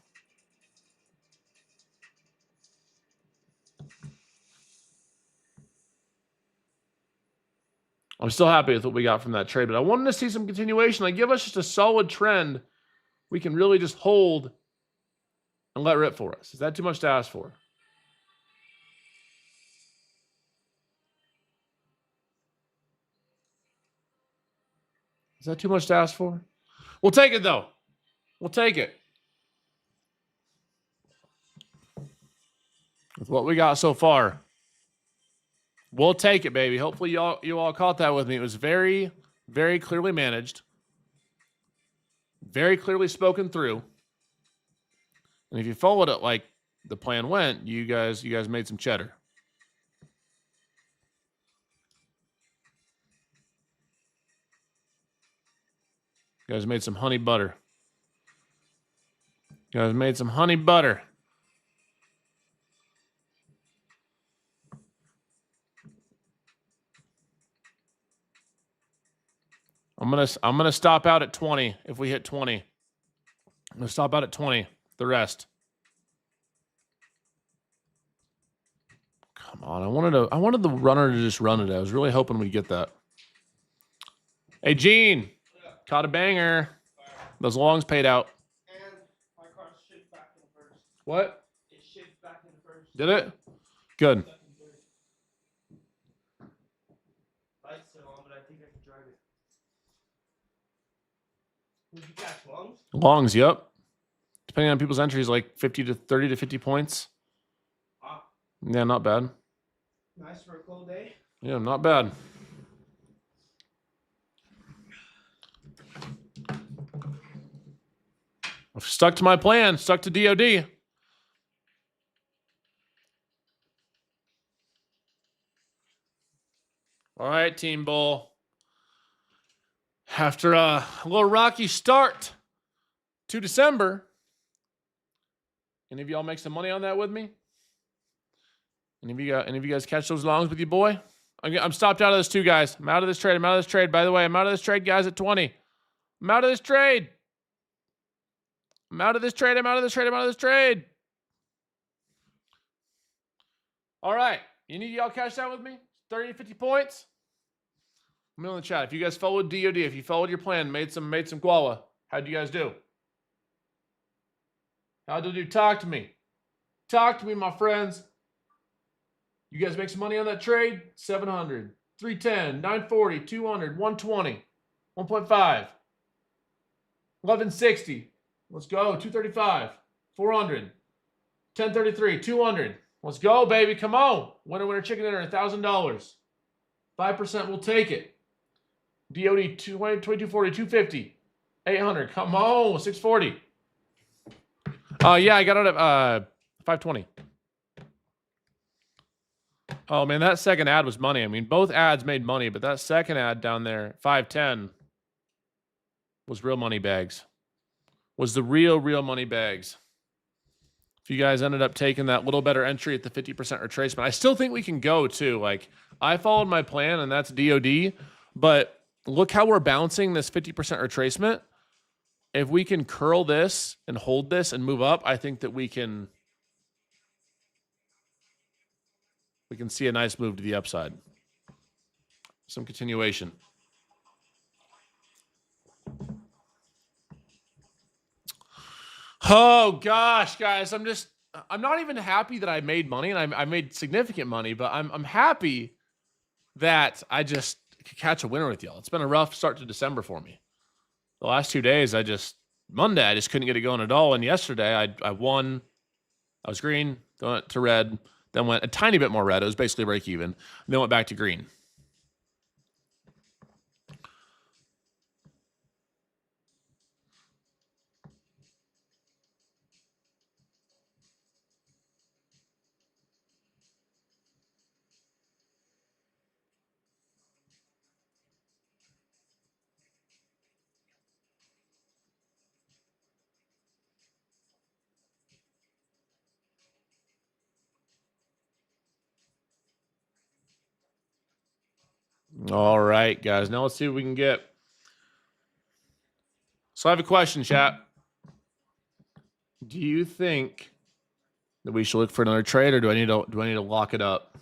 I'm still happy with what we got from that trade, but I wanted to see some continuation. Like, give us just a solid trend we can really just hold and let rip for us. Is that too much to ask for? Is that too much to ask for? We'll take it, though. We'll take it. With what we got so far. We'll take it, baby. Hopefully you all caught that with me. It was very, very clearly managed. Very clearly spoken through. And if you followed it like the plan went, you guys made some cheddar. You guys made some honey butter. You guys made some honey butter. I'm gonna stop out at 20 if we hit 20. I'm gonna stop out at 20. The rest. Come on, I wanted the runner to just run it. I was really hoping we'd get that. Hey Gene, caught a banger. Those longs paid out. And my car shipped back in first. What? It shipped back in first. Did it? Good. Lights still on, but I think I can drive it. Would you catch longs? Longs, yep. Depending on people's entries, like 30 to 50 points. Wow. Yeah, not bad. Nice for a cold day. Yeah, not bad. I've stuck to my plan, stuck to DOD. All right, Team Bull. After a little rocky start to December, any of y'all make some money on that with me? Any of you guys catch those longs with your boy? I'm stopped out of this too, guys. I'm out of this trade. I'm out of this trade. By the way, I'm out of this trade, guys, at 20. I'm out of this trade. I'm out of this trade. I'm out of this trade. I'm out of this trade. All right. Any of y'all catch that with me? 30 to 50 points? Let me know in the chat. If you guys followed DOD, if you followed your plan, made some guava, how'd you guys do? How'd you do? Talk to me. Talk to me, my friends. You guys make some money on that trade? 700, 310, 940, 200, 120, 1.5, 1160. Let's go. 235, 400, 1033, 200. Let's go, baby. Come on. Winner, chicken dinner, $1,000. 5%, we'll take it. DOD 2240, 250, 800. Come on, 640. Yeah, I got it at 520. Oh man, that second ad was money. I mean, both ads made money, but that second ad down there, 510, was real money bags. Was the real money bags. If you guys ended up taking that little better entry at the 50% retracement, I still think we can go too. Like, I followed my plan, and that's DOD, but look how we're bouncing this 50% retracement. If we can curl this and hold this and move up, I think that we can see a nice move to the upside. Some continuation. Oh gosh, guys, I'm not even happy that I made money, and I made significant money, but I'm happy that I just could catch a winner with y'all. It's been a rough start to December for me. The last 2 days, Monday, I just couldn't get it going at all. And yesterday, I won. I was green, then went to red, then went a tiny bit more red. It was basically break even. And then went back to green. All right, guys. Now let's see what we can get. So I have a question, chat. Do you think that we should look for another trade, or do I need to lock it up?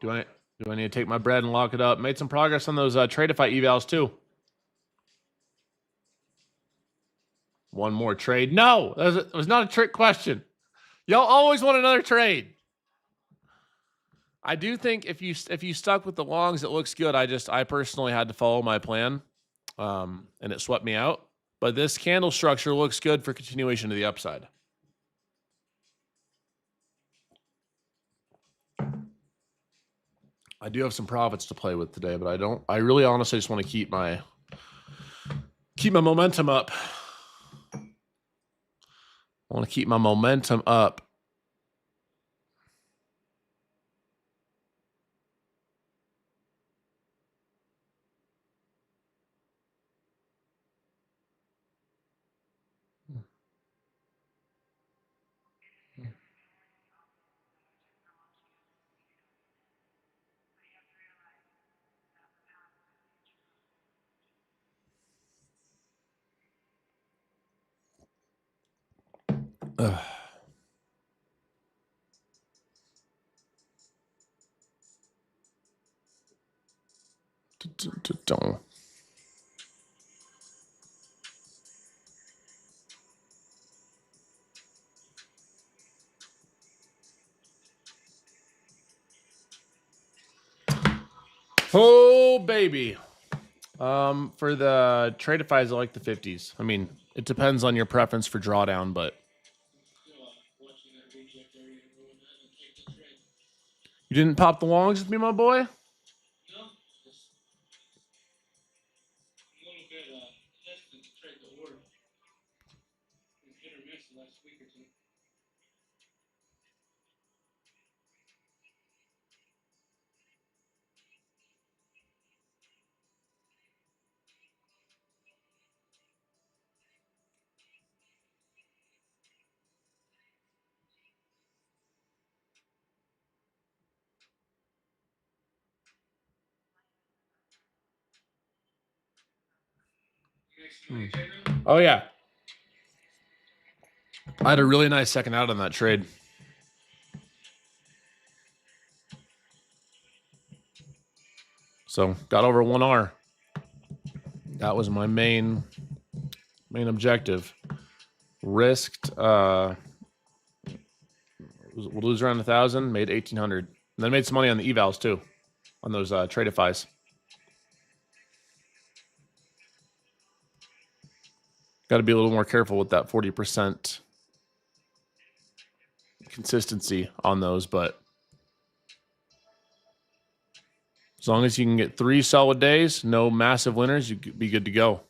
Do I Do I need to take my bread and lock it up? Made some progress on those Tradeify evals too. One more trade. No, that was not a trick question. Y'all always want another trade. I do think if you stuck with the longs, it looks good. I personally had to follow my plan, and it swept me out. But this candle structure looks good for continuation to the upside. I do have some profits to play with today, but I really honestly just want to keep my momentum up. I want to keep my momentum up. Don't. Oh baby. For the Tradeifys, I like the 50s. I mean, it depends on your preference for drawdown, but Watching that reject area and ruin that and take the trade. you didn't pop the longs with me, my boy? No, just a little bit hesitant to trade the order. Been hit or miss the last week or two. You make some money, Jdun? Oh yeah. I had a really nice second out on that trade. So got over 1R. That was my main objective. Risked we'll lose around 1,000, made 1,800. And then made some money on the evals too, on those Tradeifys. Got to be a little more careful with that 40% consistency on those, but as long as you can get 3 solid days, no massive winners, you'd be good to go.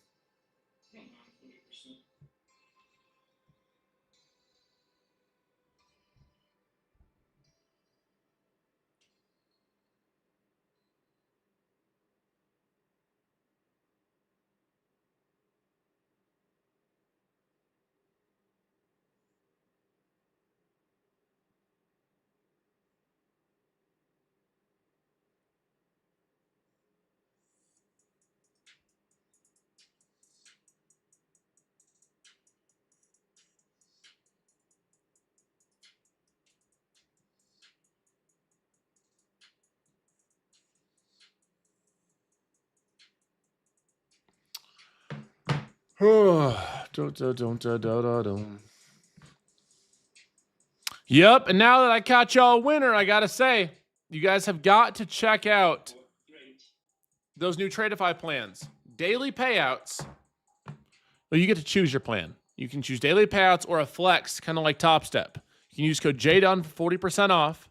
I don't mind 40%. Yep, and now that I caught y'all a winner, I gotta say, you guys have got to check out those new Tradeify plans. Daily payouts. Well, you get to choose your plan. You can choose daily payouts or a flex, kind of like Top Step. You can use code Jdun for 40% off.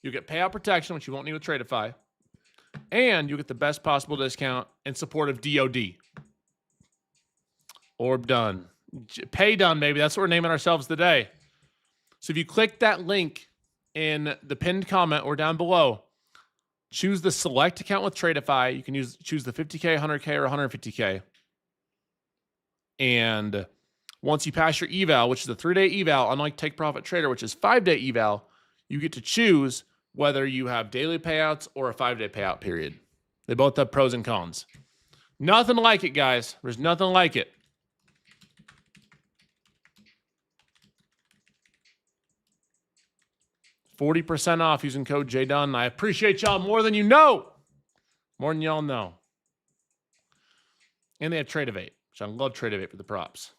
You'll get payout protection, which you won't need with Tradeify. And you'll get the best possible discount in support of DOD. Orb done. Pay done, baby. That's what we're naming ourselves today. So if you click that link in the pinned comment or down below, choose the select account with Tradeify. You can choose the 50K, 100K, or 150K. And once you pass your eval, which is a 3-day eval, unlike Take Profit Trader, which is 5-day eval, you get to choose whether you have daily payouts or a 5-day payout period. They both have pros and cons. Nothing like it, guys. There's nothing like it. 40% off using code Jdun. I appreciate y'all more than you know. More than y'all know. And they have Tradeify, which I love Tradeify for the props.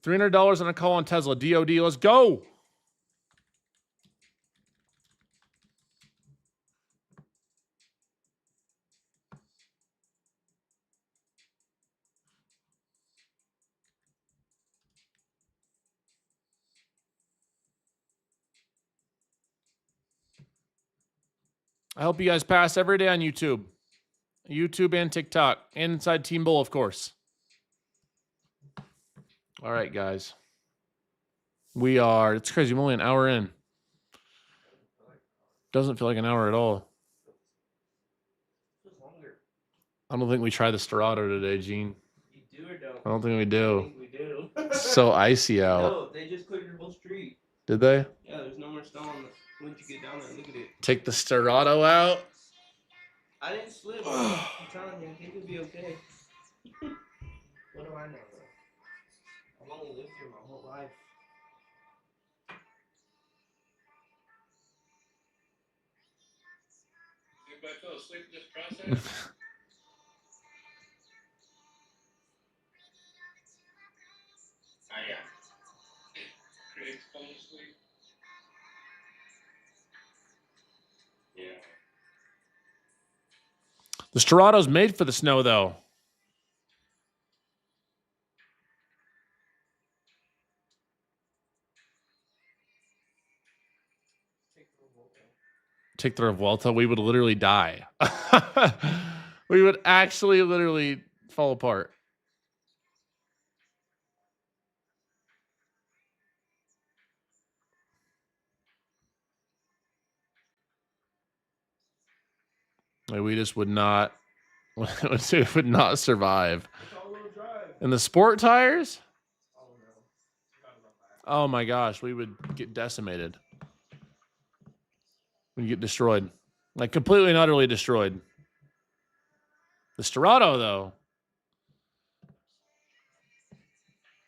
$300 on a call on Tesla. DOD, let's go. I hope you guys pass every day on YouTube. YouTube and TikTok. And inside Team Bull, of course. All right, guys. It's crazy. I'm only an hour in. Doesn't feel like an hour at all. Feels longer. I don't think we tried the Storado today, Gene. You do or don't? I don't think we I do. think we do. It's so icy out. No, they just cleared your whole street. Did they? Yeah, there's no more snow on the. Once you get down there, look at it. Take the Storado out? I didn't slip. I'm telling you, I think it'll be okay. What do I know, though? I've only lived here my whole life. Anybody fell asleep in this process? I am. Craig's falling asleep. Yeah. The Storado's made for the snow, though. Take the Revuelta, we would literally die. We would actually literally fall apart. Like, we just would not, it would not survive. It's all-wheel drive. And the sport tires? Oh no. Forgot about that. Oh my gosh, we would get decimated. We'd get destroyed. Like, completely and utterly destroyed. The Storado, though.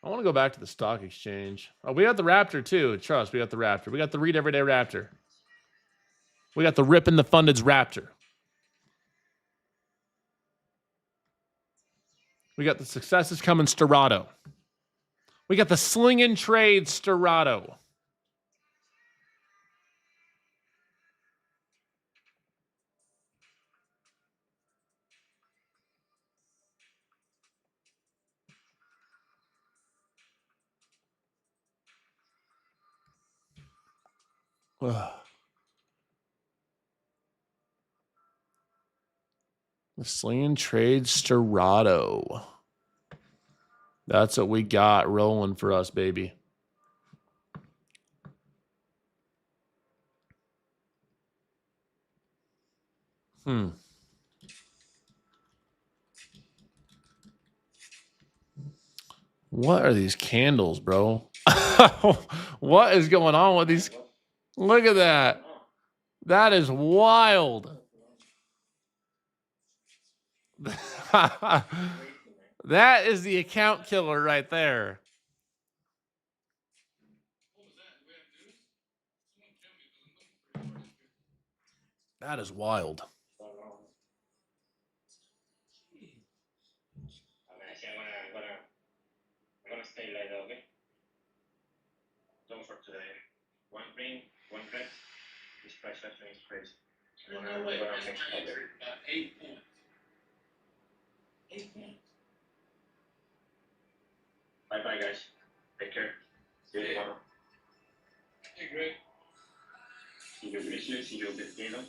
I want to go back to the stock exchange. Oh, we got the Raptor, too. Trust, we got the Raptor. We got the Read Everyday Raptor. We got the Rip in the Fundeds Raptor. We got the Successes Coming Storado. We got the Sling and Trade Storado. Ugh. The Sling and Trade Storado. That's what we got rolling for us, baby. What are these candles, bro? What is going on with these? Look at that. That is wild. That is the account killer right there. What was that? Do we have news? Someone tell me because I'm looking for That is wild. I'm gonna stay like that, okay? Don't for today. One green, one red. This price action is crazy. There's no way. This trade for about 8 points. 8 points. Bye bye, guys. Take care. See you tomorrow. Hey, Greg. See you, Grizzly. See you, Destino.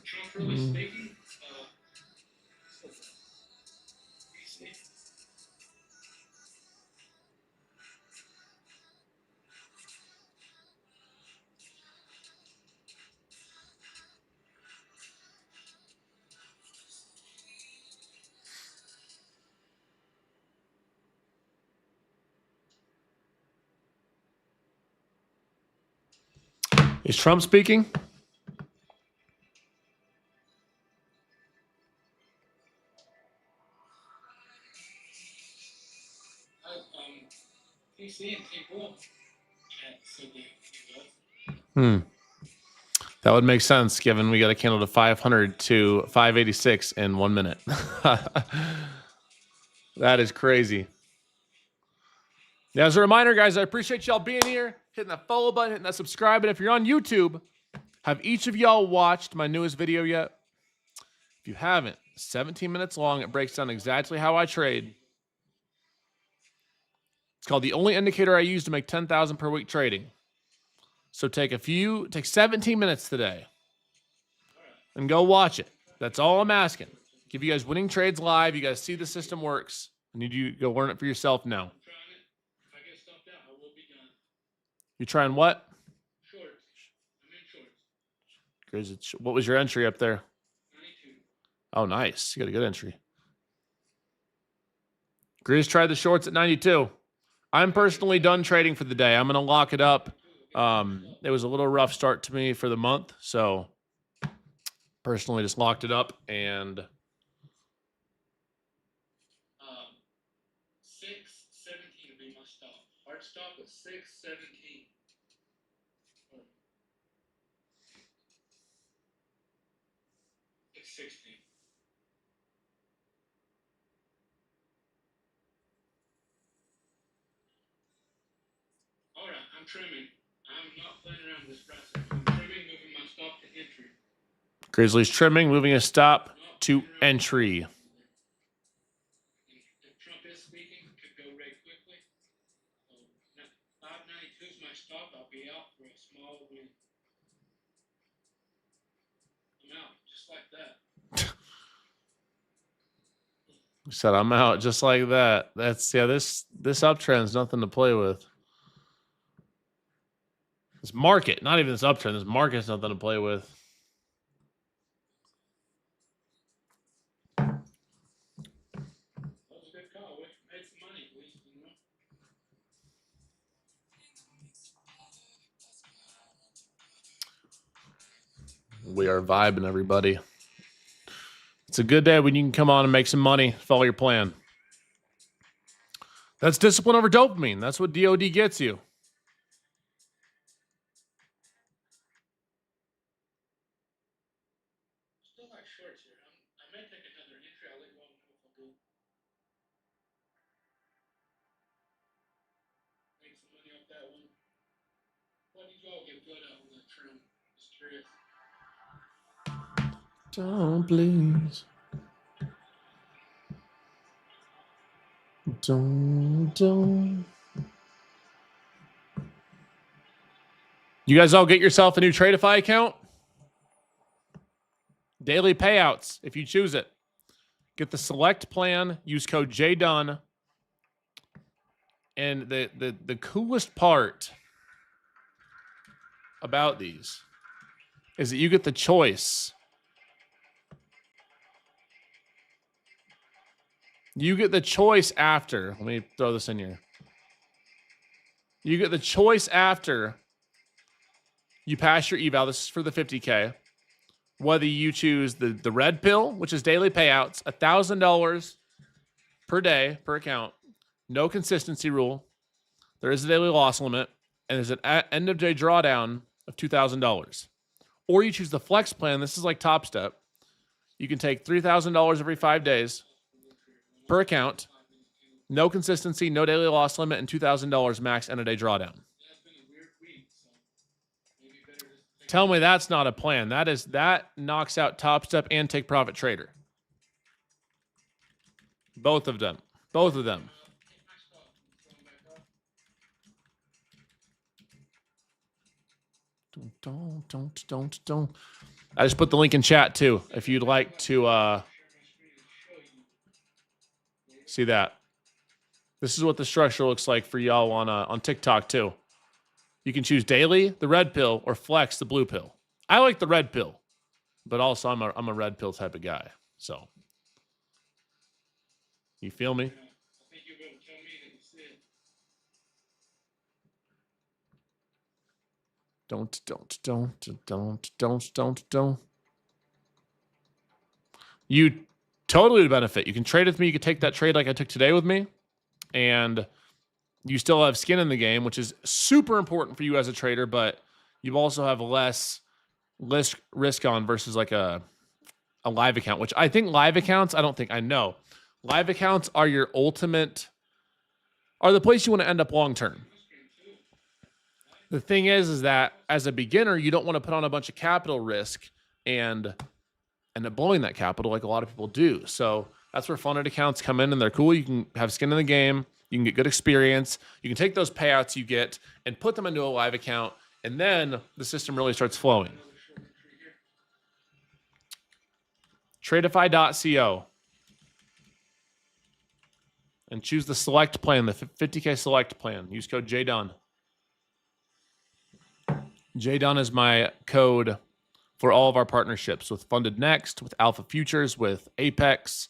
Trump's really sneaky. He's sneaky. Is Trump speaking? TC and T-Bull chat said they go. That would make sense given we got a candle to 500 to 586 in 1 minute. That is crazy. Yeah, as a reminder, guys, I appreciate y'all being here, hitting that follow button, hitting that subscribe button. If you're on YouTube, have each of y'all watched my newest video yet? If you haven't, 17 minutes long. It breaks down exactly how I trade. It's called The Only Indicator I Use to Make $10,000 per week trading. So take 17 minutes today and go watch it. That's all I'm asking. Give you guys winning trades live. You guys see the system works. I need you to go learn it for yourself now. I'm trying it. If I get stopped out, I will be done. You trying what? Shorts. I'm in shorts. What was your entry up there? 92. Oh, nice. You got a good entry. Grizz tried the shorts at 92. I'm personally done trading for the day. I'm going to lock it up. It was a little rough start to me for the month, so personally just locked it up and 617 would be my stop. Hard stop was 617. 616. All right, I'm trimming. I'm not playing around with this price. I'm trimming, moving my stop to entry. Grizzlies trimming, moving a stop to entry. If Trump is speaking, it could go very quickly. So 592 is my stop. I'll be out for a small win. I'm out just like that. You said I'm out just like that. That's this uptrend's nothing to play with. This market, not even this uptrend, this market's nothing to play with. That was a good call. We made some money at least, you know. We are vibing, everybody. It's a good day when you can come on and make some money, follow your plan. That's discipline over dopamine. That's what DOD gets you. Still like shorts here. I may take another entry. I'll let you all know if I do. Make some money off that one. What did y'all get good out on that trim? Just curious. Don't please. Don't. You guys all get yourself a new Tradeify account? Daily payouts, if you choose it. Get the select plan, use code Jdun. And the coolest part about these is that you get the choice. You get the choice after. Let me throw this in here. You get the choice after you pass your eval. This is for the 50K. Whether you choose the red pill, which is daily payouts, $1,000 per day per account. No consistency rule. There is a daily loss limit. And there's an end of day drawdown of $2,000. Or you choose the flex plan. This is like Top Step. You can take $3,000 every 5 days per account. No consistency, no daily loss limit, and $2,000 max end of day drawdown. Tell me that's not a plan. That knocks out Top Step and Take Profit Trader. Both of them. Both of them. Don't. I just put the link in chat too. If you'd like to see that. This is what the structure looks like for y'all on TikTok too. You can choose daily, the red pill, or flex, the blue pill. I like the red pill, but also I'm a red pill type of guy. So, you feel me? I think you're going to tell me that you said. Don't. You totally would benefit. You can trade with me. You can take that trade like I took today with me. And you still have skin in the game, which is super important for you as a trader, but you also have less risk on versus like a live account, which I think live accounts, I know. Live accounts are your ultimate, are the place you want to end up long term. The thing is that as a beginner, you don't want to put on a bunch of capital risk and end up blowing that capital like a lot of people do. So that's where funded accounts come in, and they're cool. You can have skin in the game. You can get good experience. You can take those payouts you get and put them into a live account, and then the system really starts flowing. Tradeify.co. And choose the select plan, the 50K select plan. Use code Jdun. Jdun is my code for all of our partnerships with Funded Next, with Alpha Futures, with Apex,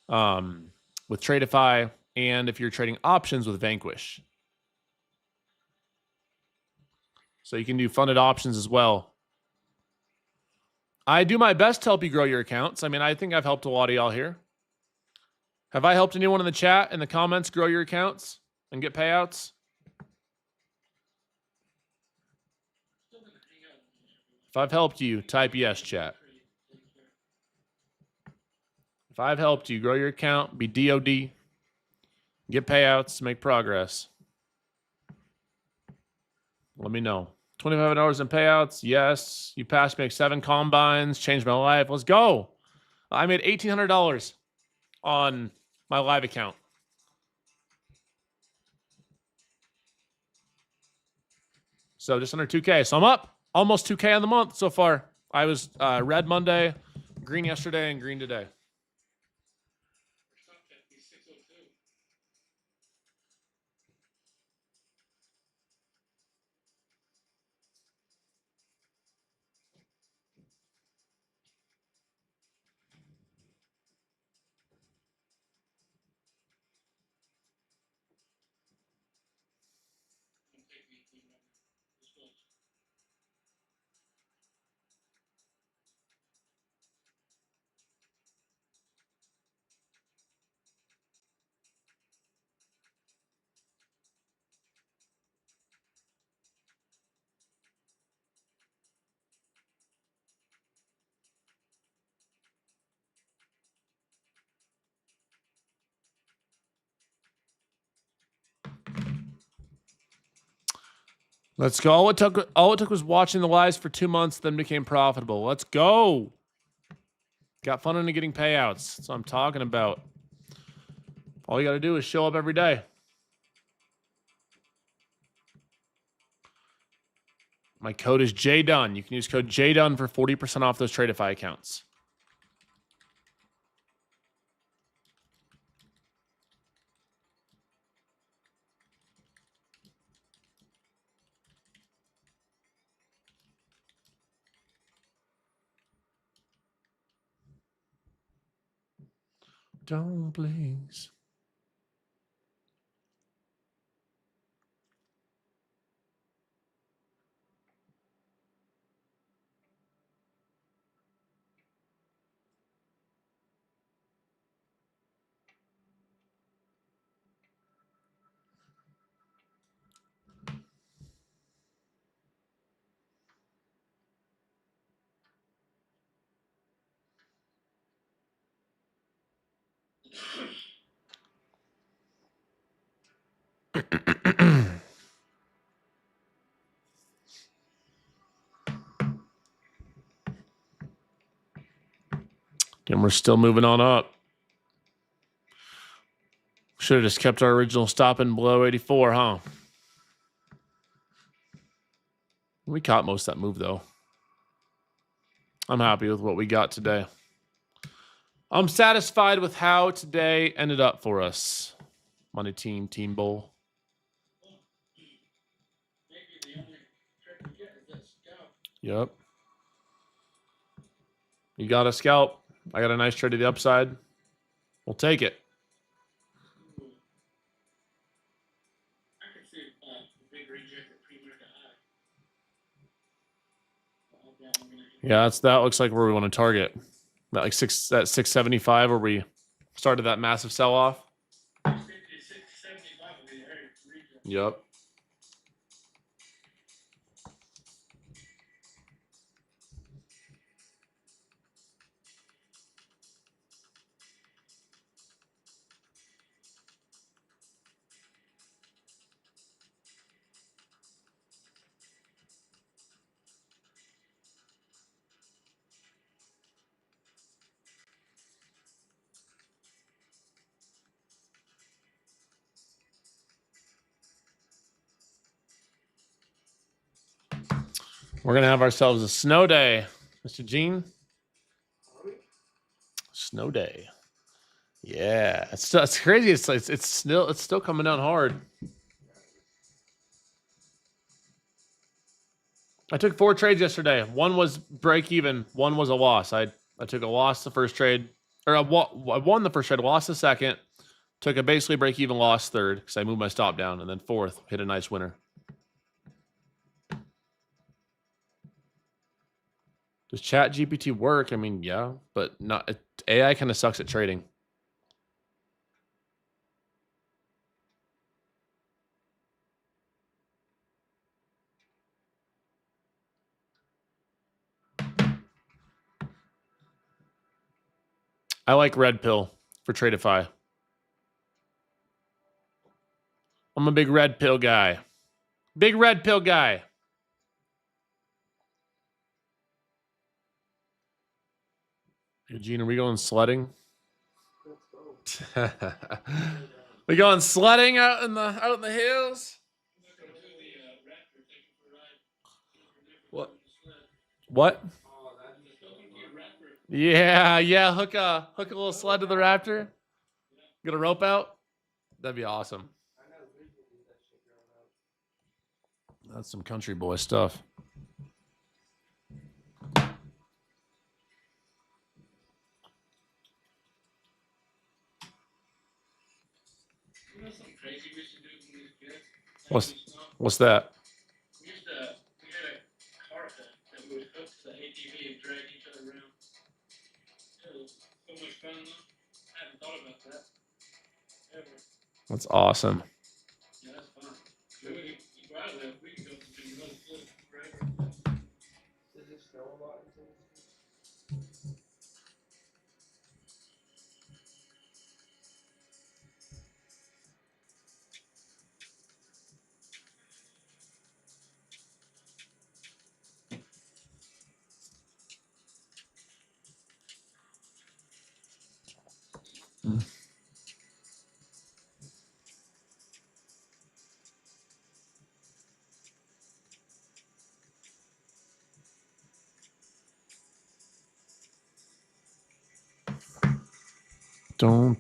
with Tradeify, and if you're trading options with Vanquish. So you can do funded options as well. I do my best to help you grow your accounts. I mean, I think I've helped a lot of y'all here. Have I helped anyone in the chat, in the comments, grow your accounts and get payouts? If I've helped you, type yes, chat. If I've helped you grow your account, be DOD, get payouts, make progress, let me know. $2,500 in payouts. Yes. You passed me like 7 combines, changed my life. Let's go. I made $1,800 on my live account. So just under 2K. So I'm up almost 2K on the month so far. I was red Monday, green yesterday, and green today. Let's go. All it took was watching the lives for 2 months, then became profitable. Let's go. Got fun into getting payouts. That's what I'm talking about. All you got to do is show up every day. My code is Jdun. You can use code Jdun for 40% off those Tradeify accounts. Don't please. And we're still moving on up. Should have just kept our original stopping below 84, huh? We caught most of that move, though. I'm happy with what we got today. I'm satisfied with how today ended up for us. Money team, team bowl. Yep. You got a scalp. I got a nice trade to the upside. We'll take it. Yeah, that looks like where we want to target. That like 675 where we started that massive sell-off. Yep. We're gonna have ourselves a snow day, Mr. Gene. Snow day. Yeah, it's crazy. It's still coming down hard. I took 4 trades yesterday. One was break even. One was a loss. I took a loss the first trade, or I won the first trade, lost the second. Took a basically break even, loss third because I moved my stop down, and then fourth hit a nice winner. Does Chat GPT work? I mean, yeah, but not AI kind of sucks at trading. I like Red Pill for Tradeify. I'm a big Red Pill guy. Big Red Pill guy. Eugene, are we going sledding? Let's go. We going sledding out in the hills? What? What? Oh, that'd be so fun. Yeah. Hook a little sled to the Raptor. Get a rope out. That'd be awesome. I know we could do that shit growing up. That's some country boy stuff. You know something crazy we used to do when we were kids? What's that? We had a car that we would hook to the ATV and drag each other around. It was so much fun though. I hadn't thought about that ever. That's awesome. Yeah, that's fun. We could go to the road forever. Does it snow a lot in Tennessee? Dun.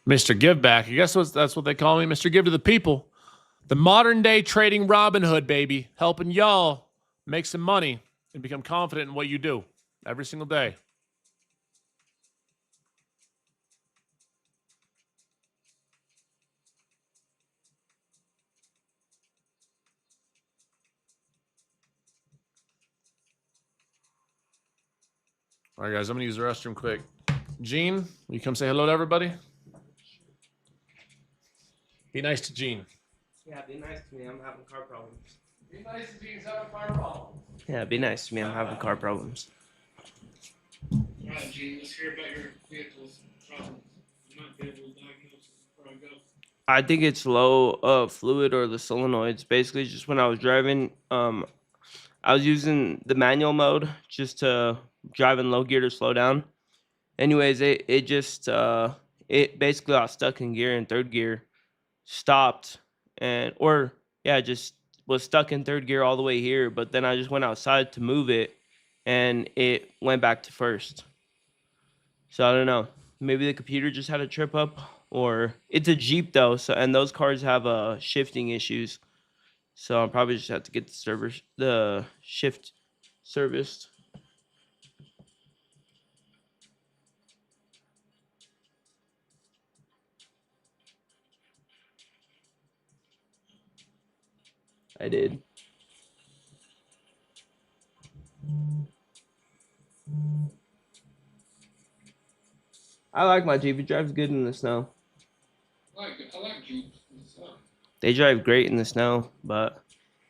Mr. Giveback. I guess that's what they call me, Mr. Give to the people. The modern day trading Robin Hood, baby. Helping y'all make some money and become confident in what you do every single day. All right, guys, I'm going to use the restroom quick. Gene, will you come say hello to everybody? Be nice to Gene. Yeah, be nice to me. I'm having car problems. Be nice to Gene. He's having car problems. Yeah, be nice to me. I'm having car problems. All right, Gene, let's hear about your vehicle's problems. I might be able to diagnose it before I go. I think it's low fluid or the solenoids. Basically, just when I was driving, I was using the manual mode just to drive in low gear to slow down. Anyways, it just it basically got stuck in gear in third gear, stopped, just was stuck in third gear all the way here. But then I just went outside to move it, and it went back to first. So I don't know. Maybe the computer just had a trip up, or it's a Jeep though. So and those cars have shifting issues. So I'll probably just have to get the shift serviced. I did. I like my Jeep. It drives good in the snow. I like Jeeps. They drive great in the snow, but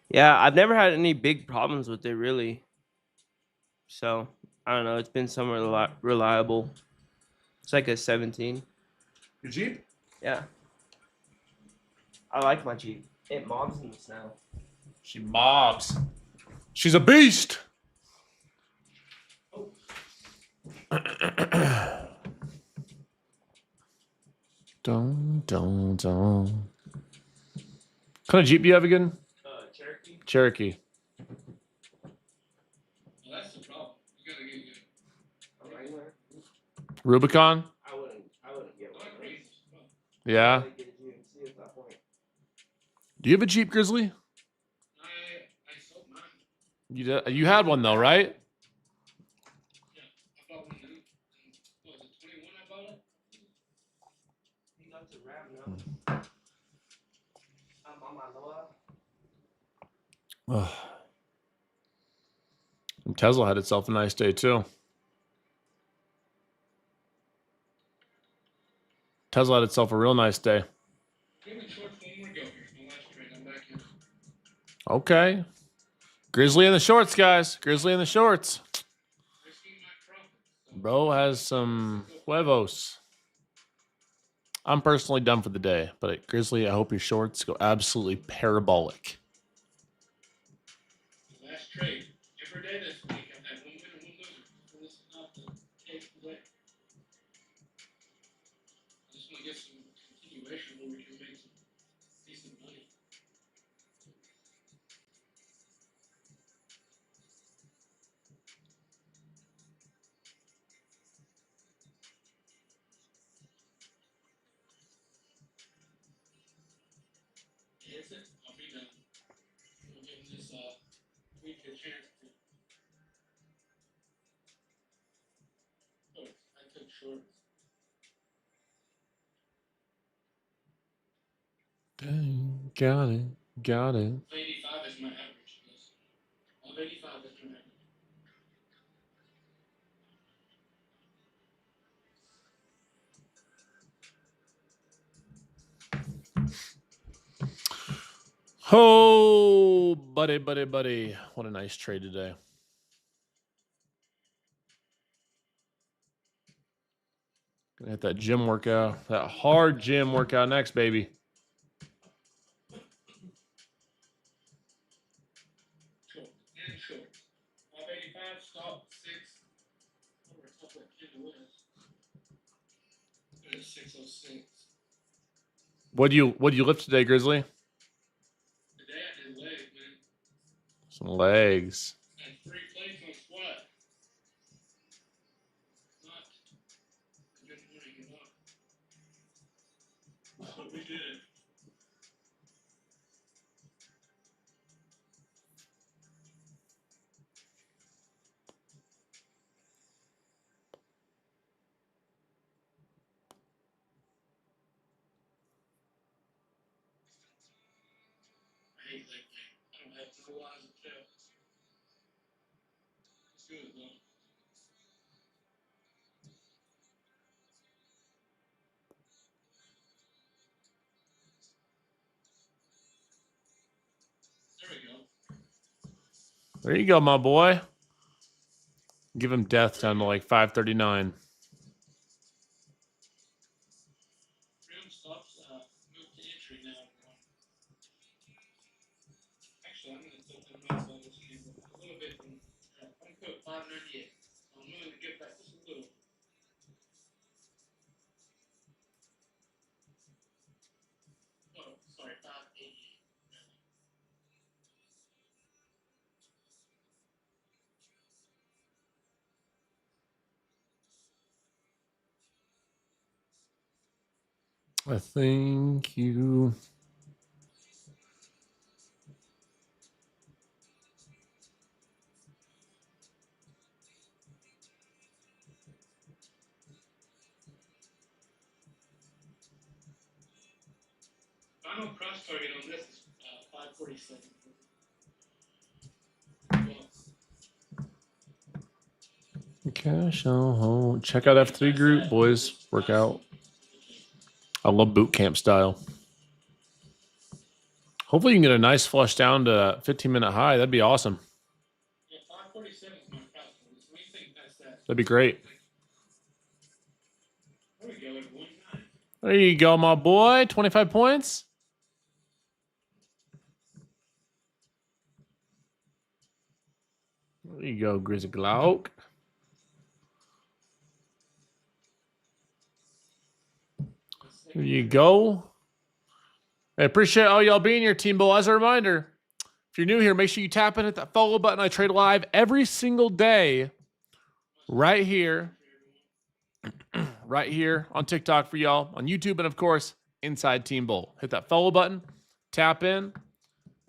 yeah, I've never had any big problems with it really. So I don't know. It's been somewhat reliable. It's like a 17. Your Jeep? Yeah. I like my Jeep. It mobs in the snow. She mobs. She's a beast. Dun, dun, dun. What kind of Jeep do you have again? Cherokee. Cherokee. Well, that's the problem. You gotta get good. A Wrangler. Rubicon? I wouldn't get I one. like Razors. Well, Yeah. I'd get a GMC at that point. Do you have a Jeep Grizzly? I sold mine. You had one though, right? Yeah, I bought one new. What was it, 21 I bought it? You got the Ram now. On my Loa. Ugh. And Tesla had itself a nice day too. Tesla had itself a real nice day. Give me shorts one more go here. My last trade. I'm back in. Okay. Grizzly in the shorts, guys. Grizzly in the shorts. Risking my profits. So Bro has some huevos. I'm personally done for the day, but at Grizzly, I hope your shorts go absolutely parabolic. last trade. Every day this week I've had one winner, one loser. So this is not the case today. I just want to get some continuation where we can make some decent money. Is it? I'll be done. We'll give this week a chance to. Oh, I took shorts. Dang, got it. Got it. 85 is my average. Yes. 85 is my average. Oh, buddy. What a nice trade today. Gonna hit that gym workout, that hard gym workout next, baby. Short. And short. 585, stop, 6. Over a couple of kid wins. There's 606. What do you lift today, Grizzly? Today I did legs, man. Some legs. I had 3 plates on squat. Not a good morning at all. But we did it. I hate leg day. I don't have no lines of chest. It's good though. There we go. There you go, my boy. Give him death down to like 539. Trim stops move to entry now. Actually, I'm going to tilt them outside this game a little bit. From, I'm going to put 598. I'm willing to get back just a little. Oh, sorry, 588. I think you. Final cross target on this is 547. Well, cash. Oh, check out F3 group, boys. Workout. I love boot camp style. Hopefully, you can get a nice flush down to 15-minute high. That'd be awesome. Yeah, 547 is my price. What do you think that's that? That'd be great. There we go, at 1.9. There you go, my boy. 25 points. There you go, Grizzly Glouk. There you go. I appreciate all y'all being here, Team Bull. As a reminder, if you're new here, make sure you tap in at that follow button. I trade live every single day right here. Right here on TikTok for y'all, on YouTube, and of course, inside Team Bull. Hit that follow button, tap in,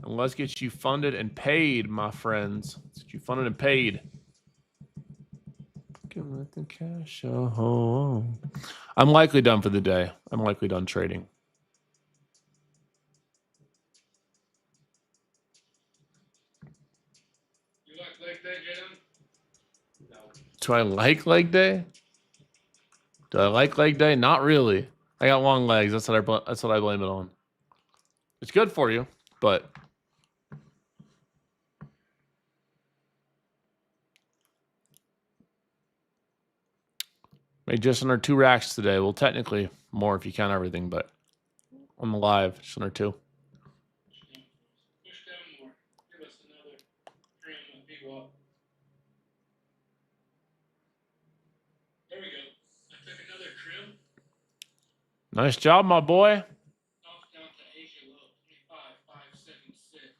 and let's get you funded and paid, my friends. Let's get you funded and paid. Let the cash home. I'm likely done for the day. I'm likely done trading. You like leg day, Jdun? No. Do I like leg day? Do I like leg day? Not really. I got long legs. That's what I blame it on. It's good for you, but made just under 2 racks today. Well, technically more if you count everything, but on the live, just under 2. Push down more. Give us another trim of VWAP. There we go. I took another trim. Nice job, my boy. Off down to Asia low, 25,576.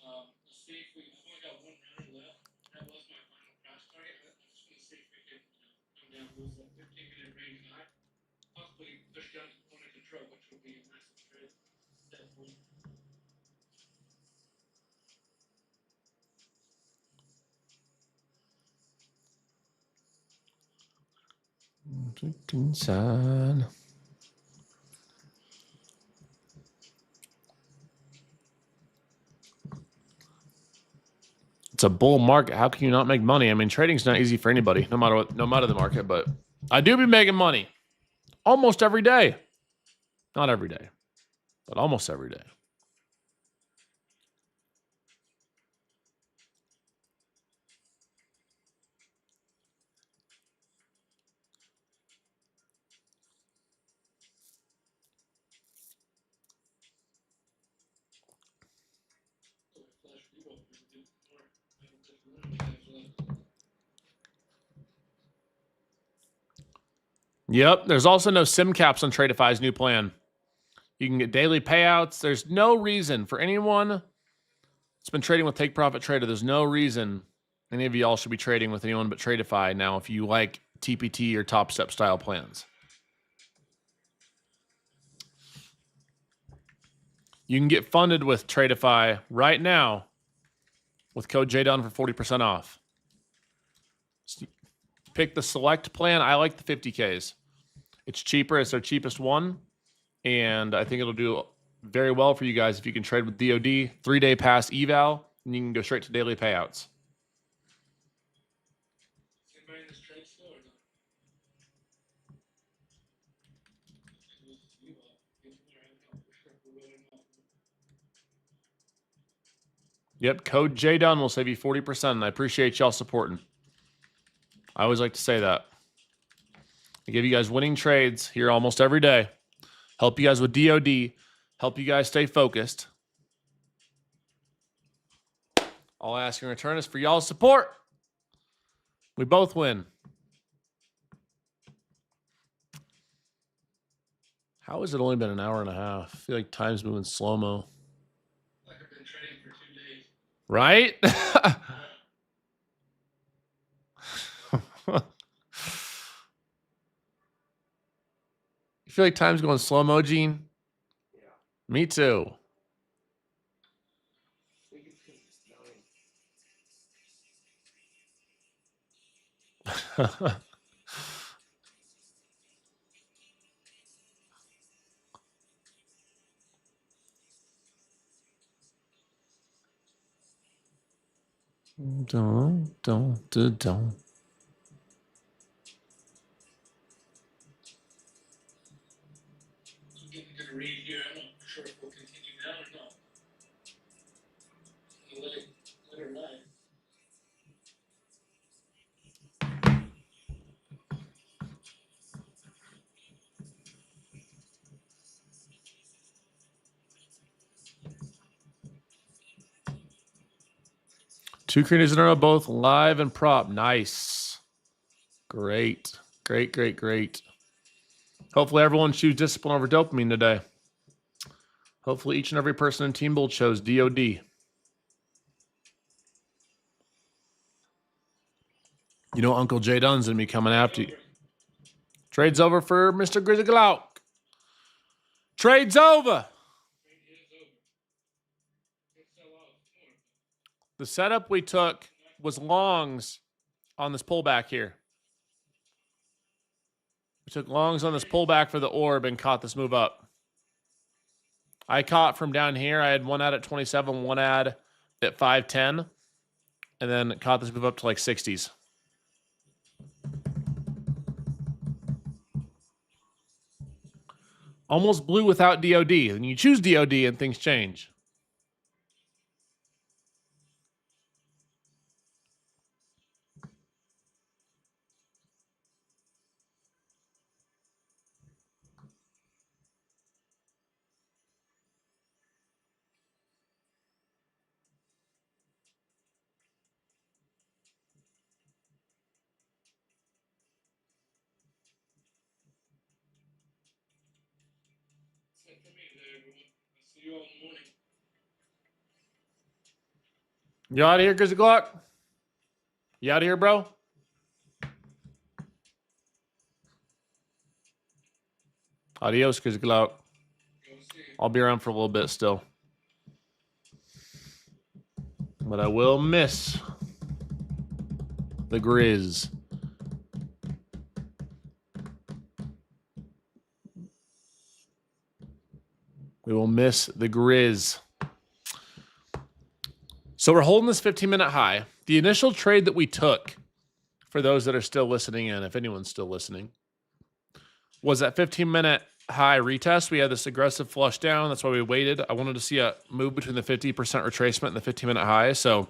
Let's see if I've only got 1 rounder left. That was my final price target. I just want to see if we can come down, lose that 15-minute range high. Possibly push down to the point of control, which would be a massive trade. Definitely. Inside. It's a bull market. How can you not make money? I mean, trading's not easy for anybody, no matter the market. But I do be making money almost every day. Not every day, but almost every day. Yep. There's also no sim caps on Tradeify's new plan. You can get daily payouts. There's no reason for anyone that's been trading with Take Profit Trader. There's no reason any of y'all should be trading with anyone but Tradeify now if you like TPT or Top Step style plans. You can get funded with Tradeify right now with code Jdun for 40% off. Pick the select plan. I like the 50Ks. It's cheaper. It's their cheapest one. And I think it'll do very well for you guys if you can trade with DOD, 3-day pass eval, and you can go straight to daily payouts. Anybody in this trade still or not? Yep, code Jdun will save you 40%, and I appreciate y'all supporting. I always like to say that. I give you guys winning trades here almost every day. Help you guys with DOD. Help you guys stay focused. All I ask in return is for y'all's support. We both win. How has it only been an hour and a half? I feel like time's moving slow-mo. Like I've been trading for 2 days. Right? You feel like time's going slow-mo, Gene? Yeah. Me too. Don't. So getting to read here, I'm not sure if we'll continue down or not. Let it ride. Two creators in a row, both live and prop. Nice. Great. Great. Hopefully everyone chooses discipline over dopamine today. Hopefully each and every person in Team Bull chose DOD. You know Uncle Jdun's going to be coming after you. Trade's over for Mr. Grizzly Glock. Trade's over. The setup we took was longs on this pullback here. We took longs on this pullback for the orb and caught this move up. I caught from down here. I had one ad at 27, one ad at 510, and then caught this move up to like 60s. Almost blue without DOD. And you choose DOD and things change. That's it for me today, everyone. I'll see you all in the morning. You out of here, Grizzly Glock? You out of here, bro? Adios, Grizzly Glock. Go see you. I'll be around for a little bit still. But I will miss the Grizz. We will miss the Grizz. So we're holding this 15-minute high. The initial trade that we took, for those that are still listening in, if anyone's still listening, was that 15-minute high retest. We had this aggressive flush down. That's why we waited. I wanted to see a move between the 50% retracement and the 15-minute high. So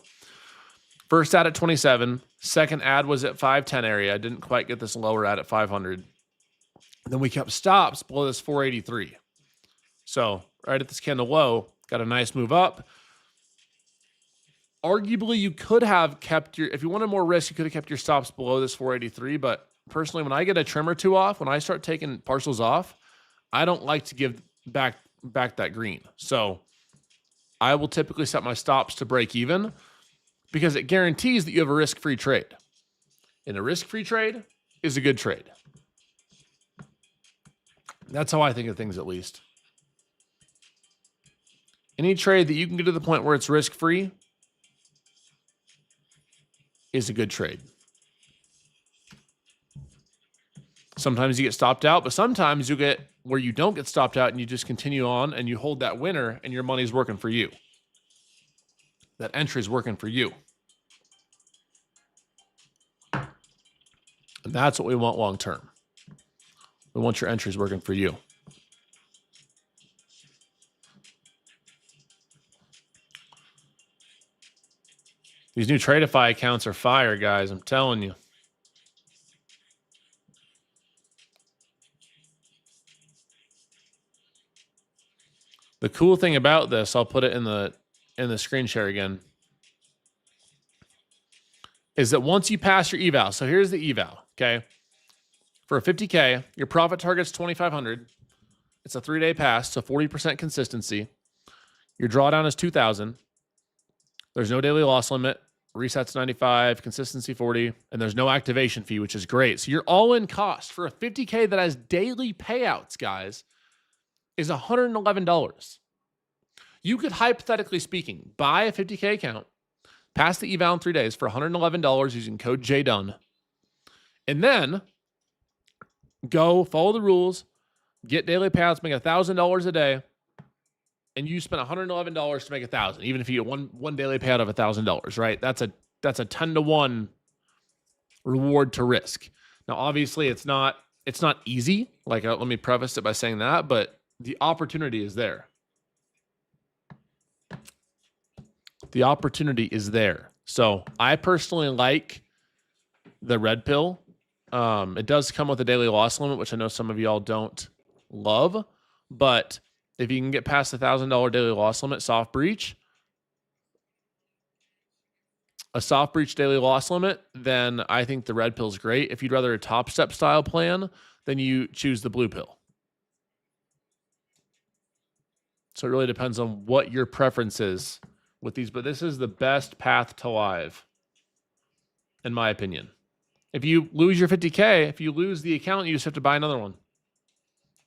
first ad at 27. Second ad was at 510 area. I didn't quite get this lower ad at 500. Then we kept stops below this 483. So right at this candle low, got a nice move up. Arguably, you could have kept your, if you wanted more risk, you could have kept your stops below this 483. But personally, when I get a trim or two off, when I start taking partials off, I don't like to give back that green. So I will typically set my stops to break even because it guarantees that you have a risk-free trade. And a risk-free trade is a good trade. That's how I think of things, at least. Any trade that you can get to the point where it's risk-free is a good trade. Sometimes you get stopped out, but sometimes you get where you don't get stopped out and you just continue on and you hold that winner and your money's working for you. That entry is working for you. And that's what we want long term. We want your entries working for you. These new Tradeify accounts are fire, guys. I'm telling you. The cool thing about this, I'll put it in the screen share again, is that once you pass your eval, so here's the eval, okay? For a 50K, your profit target's 2,500. It's a 3-day pass, so 40% consistency. Your drawdown is 2,000. There's no daily loss limit. Resets 95, consistency 40, and there's no activation fee, which is great. So your all-in cost for a 50K that has daily payouts, guys, is $111. You could, hypothetically speaking, buy a 50K account, pass the eval in 3 days for $111 using code Jdun, and then go follow the rules, get daily payouts, make $1,000 a day, and you spend $111 to make $1,000, even if you get one daily payout of $1,000, right? That's a 10-to-1 reward to risk. Now, obviously, it's not easy. Like, let me preface it by saying that, but the opportunity is there. The opportunity is there. So I personally like the red pill. It does come with a daily loss limit, which I know some of y'all don't love, but if you can get past the $1,000 daily loss limit, soft breach, a soft breach daily loss limit, then I think the red pill is great. If you'd rather a top step style plan, then you choose the blue pill. So it really depends on what your preference is with these, but this is the best path to live, in my opinion. If you lose your 50K, if you lose the account, you just have to buy another one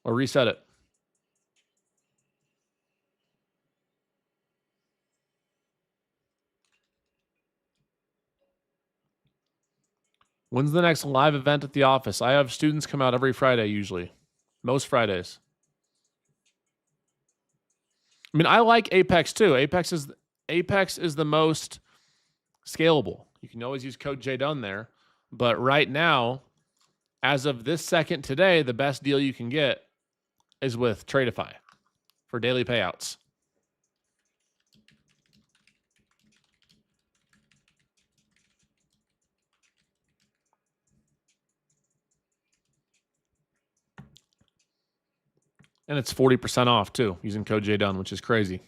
or reset it. When's the next live event at the office? I have students come out every Friday, usually. Most Fridays. I mean, I like Apex too. Apex is the most scalable. You can always use code Jdun there. But right now, as of this second today, the best deal you can get is with Tradeify for daily payouts. And it's 40% off too, using code Jdun, which is crazy.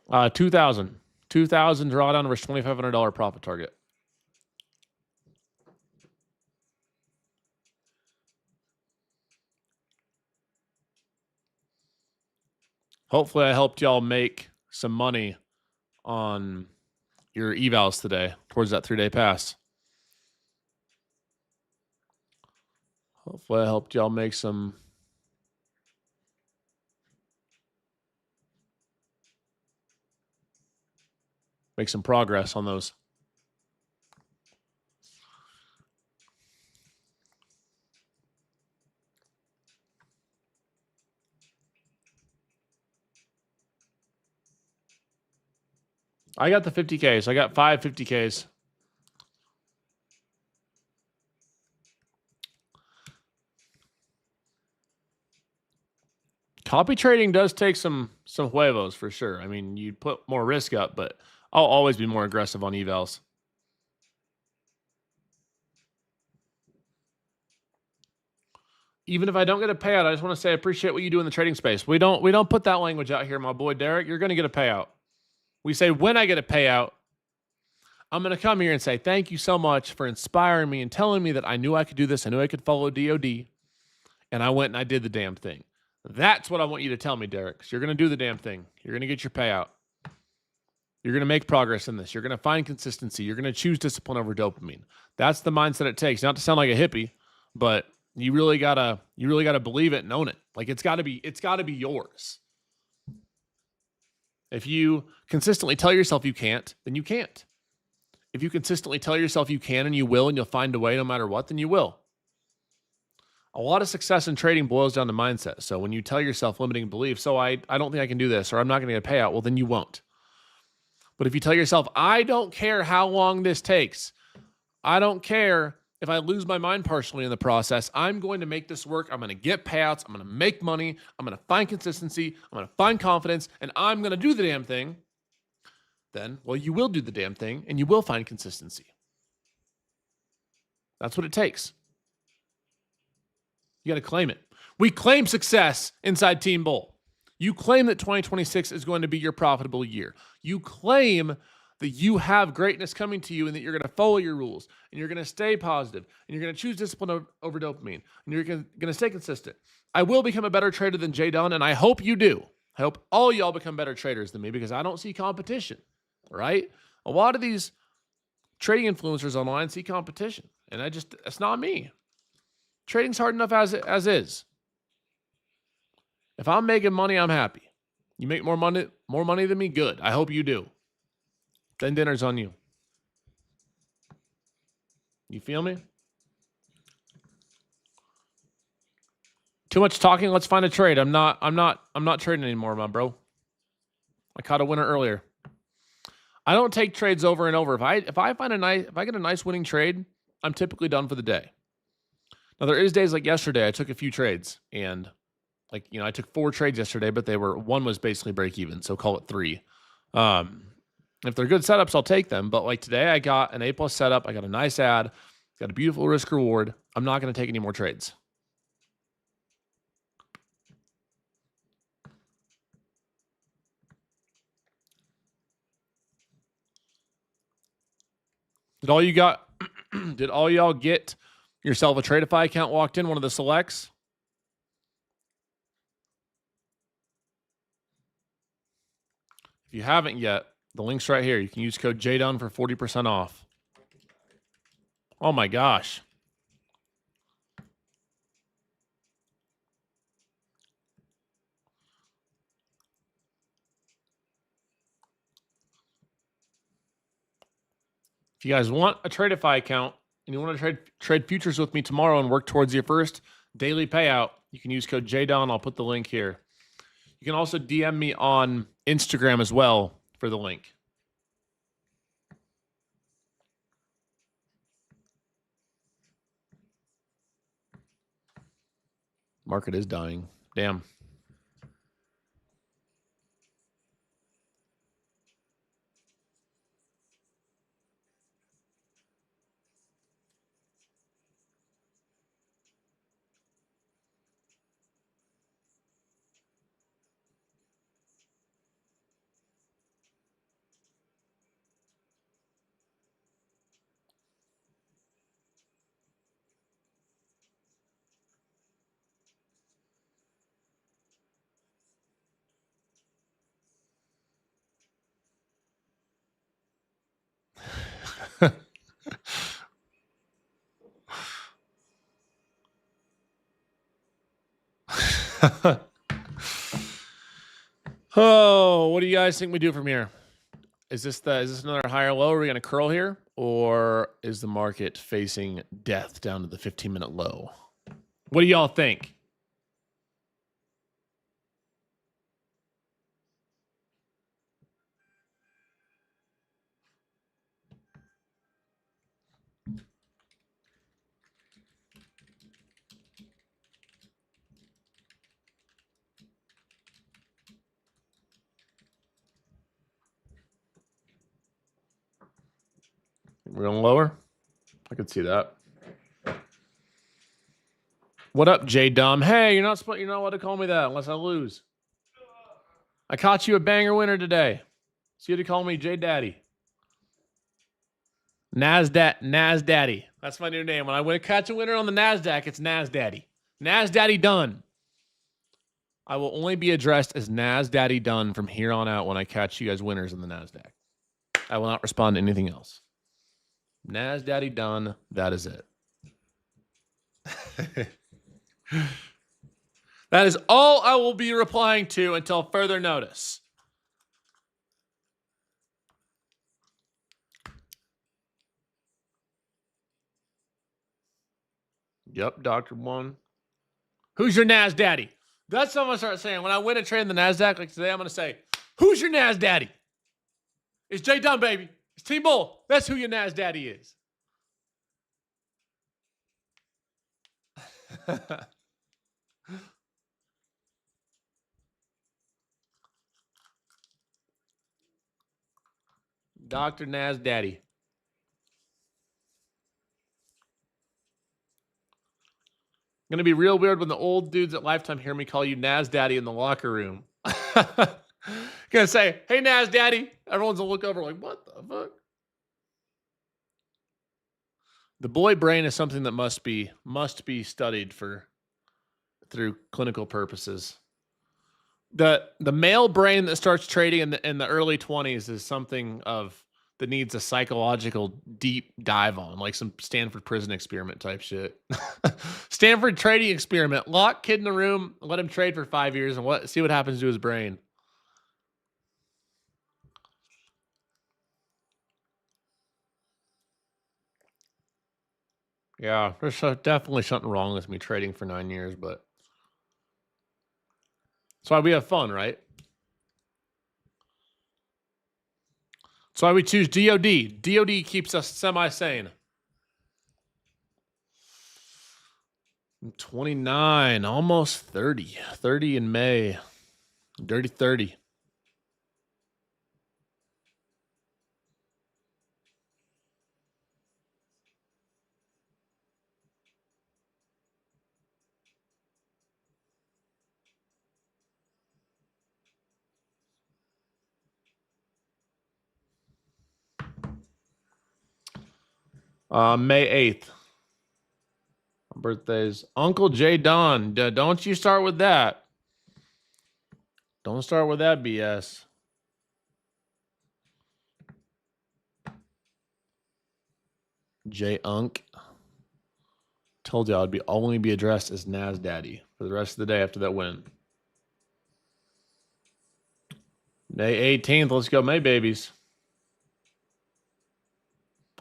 $2,000 drawdown versus $2,500 profit target. Hopefully I helped y'all make some money on your evals today towards that 3-day pass. Hopefully I helped y'all make some progress on those. I got the 50K, so I got 5 50Ks. Copy trading does take some huevos for sure. I mean, you put more risk up, but I'll always be more aggressive on evals. Even if I don't get a payout, I just want to say I appreciate what you do in the trading space. We don't put that language out here, my boy Derek. You're going to get a payout. We say when I get a payout, I'm going to come here and say thank you so much for inspiring me and telling me that I knew I could do this. I knew I could follow DOD, and I went and I did the damn thing. That's what I want you to tell me, Derek. So you're going to do the damn thing. You're going to get your payout. You're going to make progress in this. You're going to find consistency. You're going to choose discipline over dopamine. That's the mindset it takes. Not to sound like a hippie, but you really gotta believe it and own it. Like it's gotta be yours. If you consistently tell yourself you can't, then you can't. If you consistently tell yourself you can and you will and you'll find a way no matter what, then you will. A lot of success in trading boils down to mindset. So when you tell yourself limiting beliefs, so I don't think I can do this, or I'm not going to get a payout, well, then you won't. But if you tell yourself, I don't care how long this takes, I don't care if I lose my mind partially in the process, I'm going to make this work. I'm going to get payouts. I'm going to make money. I'm going to find consistency. I'm going to find confidence, and I'm going to do the damn thing. Then, well, you will do the damn thing, and you will find consistency. That's what it takes. You got to claim it. We claim success inside Team Bull. You claim that 2026 is going to be your profitable year. You claim that you have greatness coming to you and that you're going to follow your rules and you're going to stay positive and you're going to choose discipline over dopamine and you're going to stay consistent. I will become a better trader than Jdun, and I hope you do. I hope all y'all become better traders than me because I don't see competition, right? A lot of these trading influencers online see competition, and it's not me. Trading's hard enough as is. If I'm making money, I'm happy. You make more money than me, good. I hope you do. Then dinner's on you. You feel me? Too much talking. Let's find a trade. I'm not trading anymore, my bro. I caught a winner earlier. I don't take trades over and over. If I get a nice winning trade, I'm typically done for the day. Now there is days like yesterday, I took a few trades and I took 4 trades yesterday, but one was basically break even. So call it 3. If they're good setups, I'll take them. But like today, I got an A+ setup. I got a nice ad, got a beautiful risk reward. I'm not going to take any more trades. Did all y'all get yourself a Tradeify account walked in, one of the selects? If you haven't yet, the link's right here. You can use code Jdun for 40% off. Oh my gosh. If you guys want a Tradeify account and you want to trade futures with me tomorrow and work towards your first daily payout, you can use code Jdon. I'll put the link here. You can also DM me on Instagram as well for the link. Market is dying. Damn. Oh, what do you guys think we do from here? Is this another higher low? Are we going to curl here? Or is the market facing death down to the 15-minute low? What do y'all think? We're going lower? I could see that. What up, J Dumb? Hey, you're not allowed to call me that unless I lose. I caught you a banger winner today. So you had to call me J Daddy. Nasdaddy. That's my new name. When I catch a winner on the Nasdaq, it's Nasdaddy. Nasdaddy done. I will only be addressed as Nasdaddy done from here on out when I catch you guys winners in the Nasdaq. I will not respond to anything else. Nasdaddy done. That is it. That is all I will be replying to until further notice. Yep, Dr. One. Who's your Nasdaddy? That's what I'm going to start saying. When I win a trade in the Nasdaq, like today, I'm going to say, who's your Nasdaddy? It's J Dunn, baby. It's Team Bull. That's who your Nasdaddy is. Dr. Nasdaddy. Gonna be real weird when the old dudes at Lifetime hear me call you Nasdaddy in the locker room. Gonna say, hey Nasdaddy. Everyone's gonna look over like, what the fuck? The boy brain is something that must be studied through clinical purposes. The male brain that starts trading in the early 20s is something that needs a psychological deep dive on, like some Stanford prison experiment type shit. Stanford trading experiment. Lock kid in the room, let him trade for 5 years, and see what happens to his brain. Yeah, there's definitely something wrong with me trading for 9 years, but That's why we have fun, right? That's why we choose DOD. DOD keeps us semi-sane. 29, almost 30. 30 in May. Dirty 30. May 8th. Birthdays. Uncle Jdun. Don't you start with that. Don't start with that BS. J-Unk. Told you I'd only be addressed as Nas Daddy for the rest of the day after that win. May 18th. Let's go, May babies.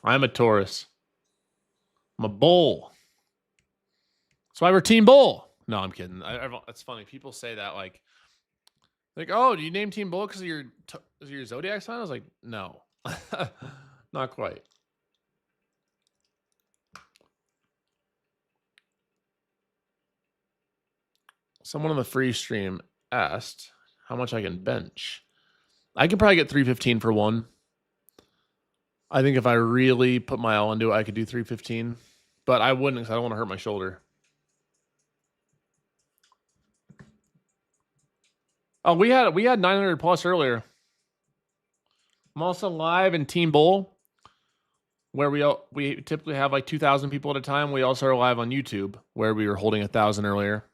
I'm a Taurus. I'm a bull. That's why we're Team Bull. No, I'm kidding. That's funny. People say that like, oh, do you name Team Bull because of your zodiac sign? I was like, no, not quite. Someone on the free stream asked how much I can bench. I can probably get 315 for one. I think if I really put my all into it, I could do 315, but I wouldn't because I don't want to hurt my shoulder. Oh, we had 900 plus earlier. I'm also live in Team Bull, where we typically have like 2,000 people at a time. We also are live on YouTube, where we were holding 1,000 earlier.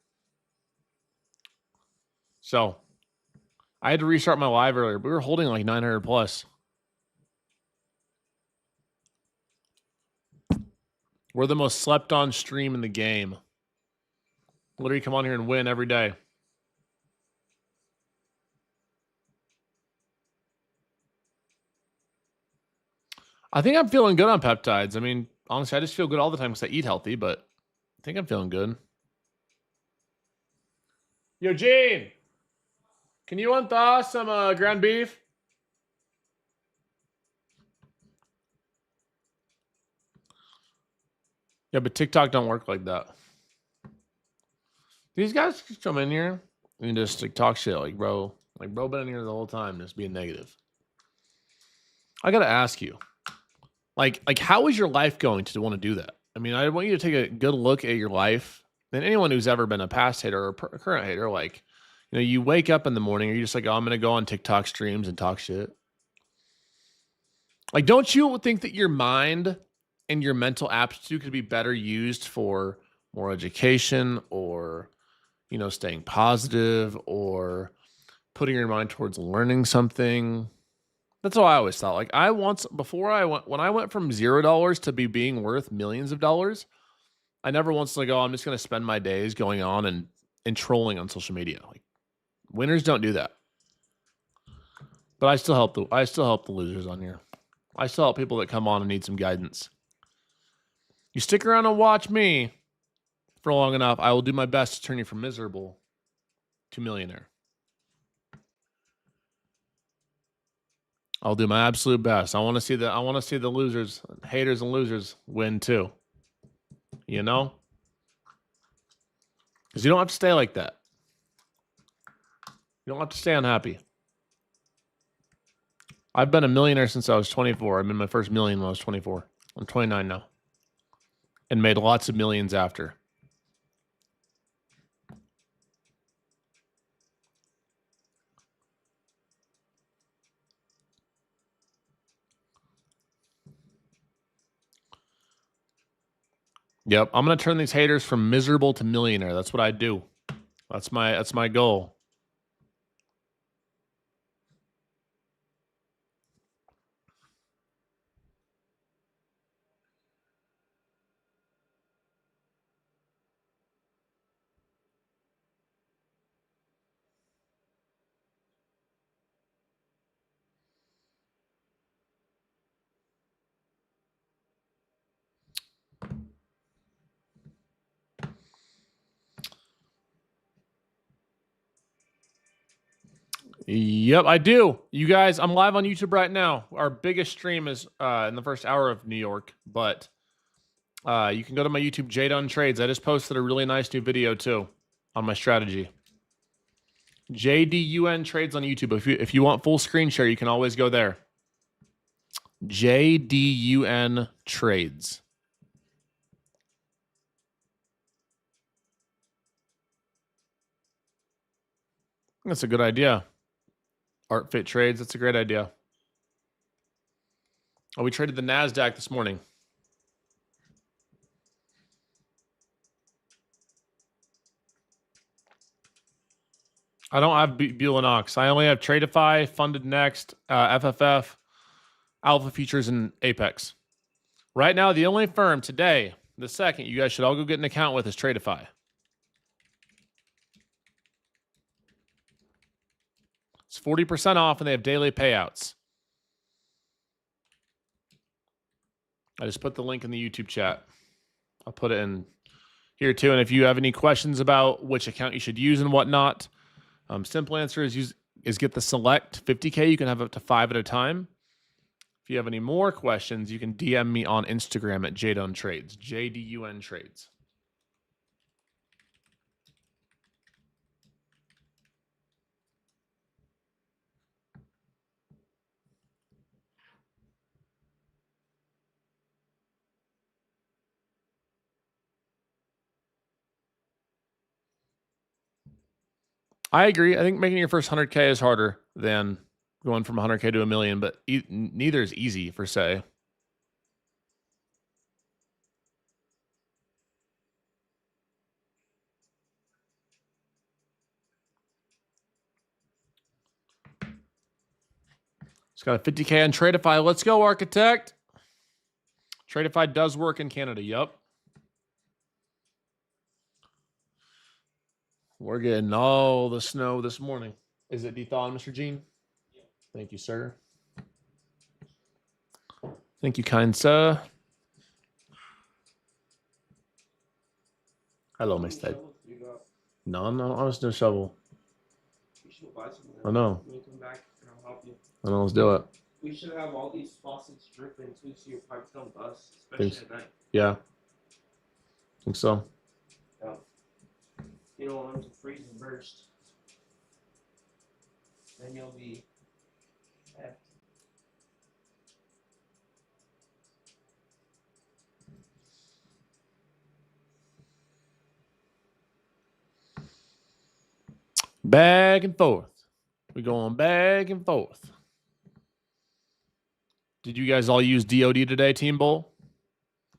So I had to restart my live earlier, but we were holding like 900 plus. We're the most slept on stream in the game. Literally come on here and win every day. I think I'm feeling good on peptides. I mean, honestly, I just feel good all the time because I eat healthy, but I think I'm feeling good. Yo, Gene, can you unthaw some ground beef? Yeah, but TikTok don't work like that. These guys just come in here and just like talk shit, like bro been in here the whole time, just being negative. I gotta ask you, like how is your life going to want to do that? I mean, I want you to take a good look at your life. And anyone who's ever been a past hater or a current hater, like, you know, you wake up in the morning, are you just like, oh, I'm gonna go on TikTok streams and talk shit? Like, don't you think that your mind and your mental aptitude could be better used for more education or, you know, staying positive or putting your mind towards learning something? That's what I always thought. Like when I went from $0 to being worth millions of dollars, I never once like, oh, I'm just going to spend my days going on and trolling on social media. Like winners don't do that. But I still help the losers on here. I still help people that come on and need some guidance. You stick around and watch me for long enough, I will do my best to turn you from miserable to millionaire. I'll do my absolute best. I want to see the losers, haters and losers win too. You know? Because you don't have to stay like that. You don't have to stay unhappy. I've been a millionaire since I was 24. I made my first million when I was 24. I'm 29 now. And made lots of millions after. Yep, I'm going to turn these haters from miserable to millionaire. That's what I do. That's my goal. Yep, I do. You guys, I'm live on YouTube right now. Our biggest stream is in the first hour of New York, but you can go to my YouTube, Jdun Trades. I just posted a really nice new video too on my strategy. JDUN Trades on YouTube. If you want full screen share, you can always go there. JDUN Trades. That's a good idea. Art Fit Trades. That's a great idea. Oh, we traded the NASDAQ this morning. I don't have Buell and Ox. I only have Tradeify, Funded Next, FFF, Alpha Futures, and Apex. Right now, the only firm today, the second, you guys should all go get an account with is Tradeify. It's 40% off, and they have daily payouts. I just put the link in the YouTube chat. I'll put it in here too. And if you have any questions about which account you should use and whatnot, simple answer is get the select 50K. You can have up to 5 at a time. If you have any more questions, you can DM me on Instagram at Jdun Trades, JDUN Trades. I agree. I think making your first 100K is harder than going from 100K to $1 million, but neither is easy per se. It's got a 50K on Tradeify. Let's go, Architect. Tradeify does work in Canada. Yup. We're getting all the snow this morning. Is it de-thawing, Mr. Gene? Yeah. Thank you, sir. Thank you, kind sir. Hello, Mr. No, I was no shovel. We should buy some. I know. When you come back, and I'll help you. I know, let's do it. We should have all these faucets dripping too, so your pipes don't bust, Thanks. especially at night. Yeah. Think so. Yeah. You don't want them to freeze and burst. Then you'll be effed. Back and forth. We're going back and forth. Did you guys all use DOD today, Team Bull?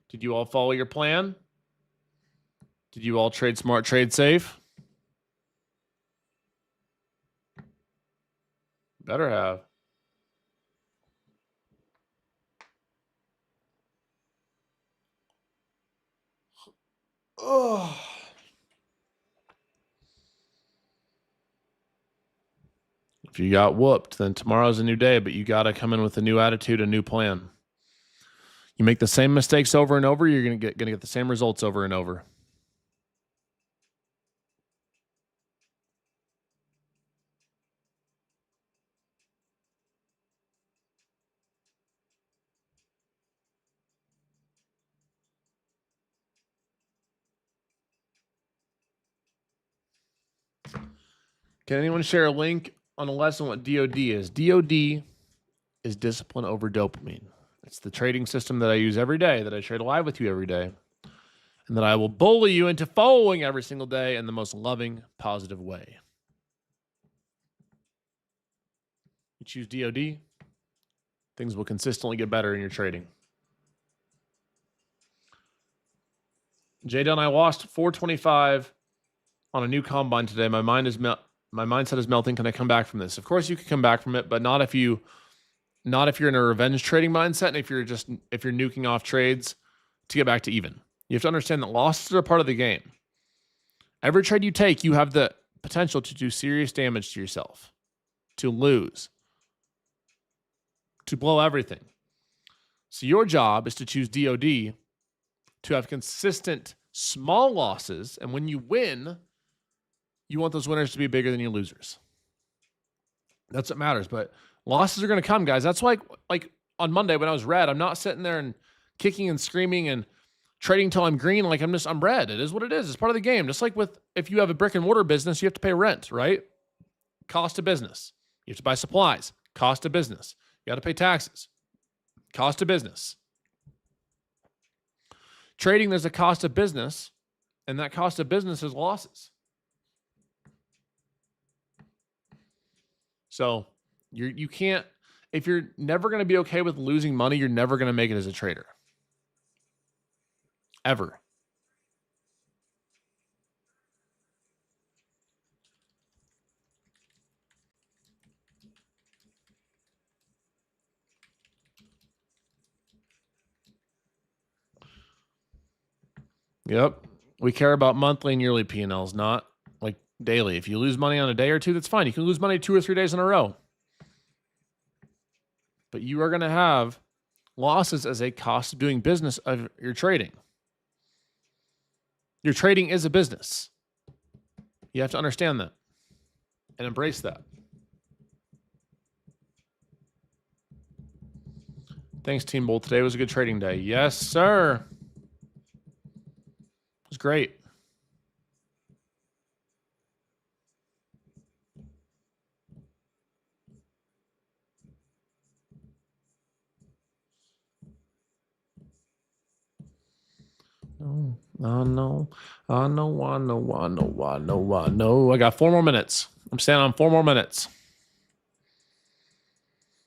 Did you all follow your plan? Did you all trade smart, trade safe? Better have. Oh. If you got whooped, then tomorrow's a new day, but you got to come in with a new attitude, a new plan. You make the same mistakes over and over, you're going to get the same results over and over. Can anyone share a link on a lesson what DOD is? DOD is discipline over dopamine. It's the trading system that I use every day, that I trade live with you every day, and that I will bully you into following every single day in the most loving, positive way. You choose DOD, things will consistently get better in your trading. Jdun, I lost 425 on a new combine today. My mindset is melting. Can I come back from this? Of course you can come back from it, but not if you're in a revenge trading mindset and if you're nuking off trades to get back to even. You have to understand that losses are part of the game. Every trade you take, you have the potential to do serious damage to yourself, to lose, to blow everything. So your job is to choose DOD, to have consistent small losses, and when you win, you want those winners to be bigger than your losers. That's what matters. But losses are going to come, guys. That's why, like on Monday when I was red, I'm not sitting there and kicking and screaming and trading till I'm green. Like I'm red. It is what it is. It's part of the game. Just like with, if you have a brick and mortar business, you have to pay rent, right? Cost of business. You have to buy supplies. Cost of business. You got to pay taxes. Cost of business. Trading, there's a cost of business, and that cost of business is losses. So you can't, if you're never going to be okay with losing money, you're never going to make it as a trader. Ever. Yep. We care about monthly and yearly P&Ls, not like daily. If you lose money on a day or two, that's fine. You can lose money 2 or 3 days in a row. But you are going to have losses as a cost of doing business of your trading. Your trading is a business. You have to understand that and embrace that. Thanks, Team Bull. Today was a good trading day. Yes, sir. It was great. Oh, I know. I got 4 more minutes. I'm staying on 4 more minutes.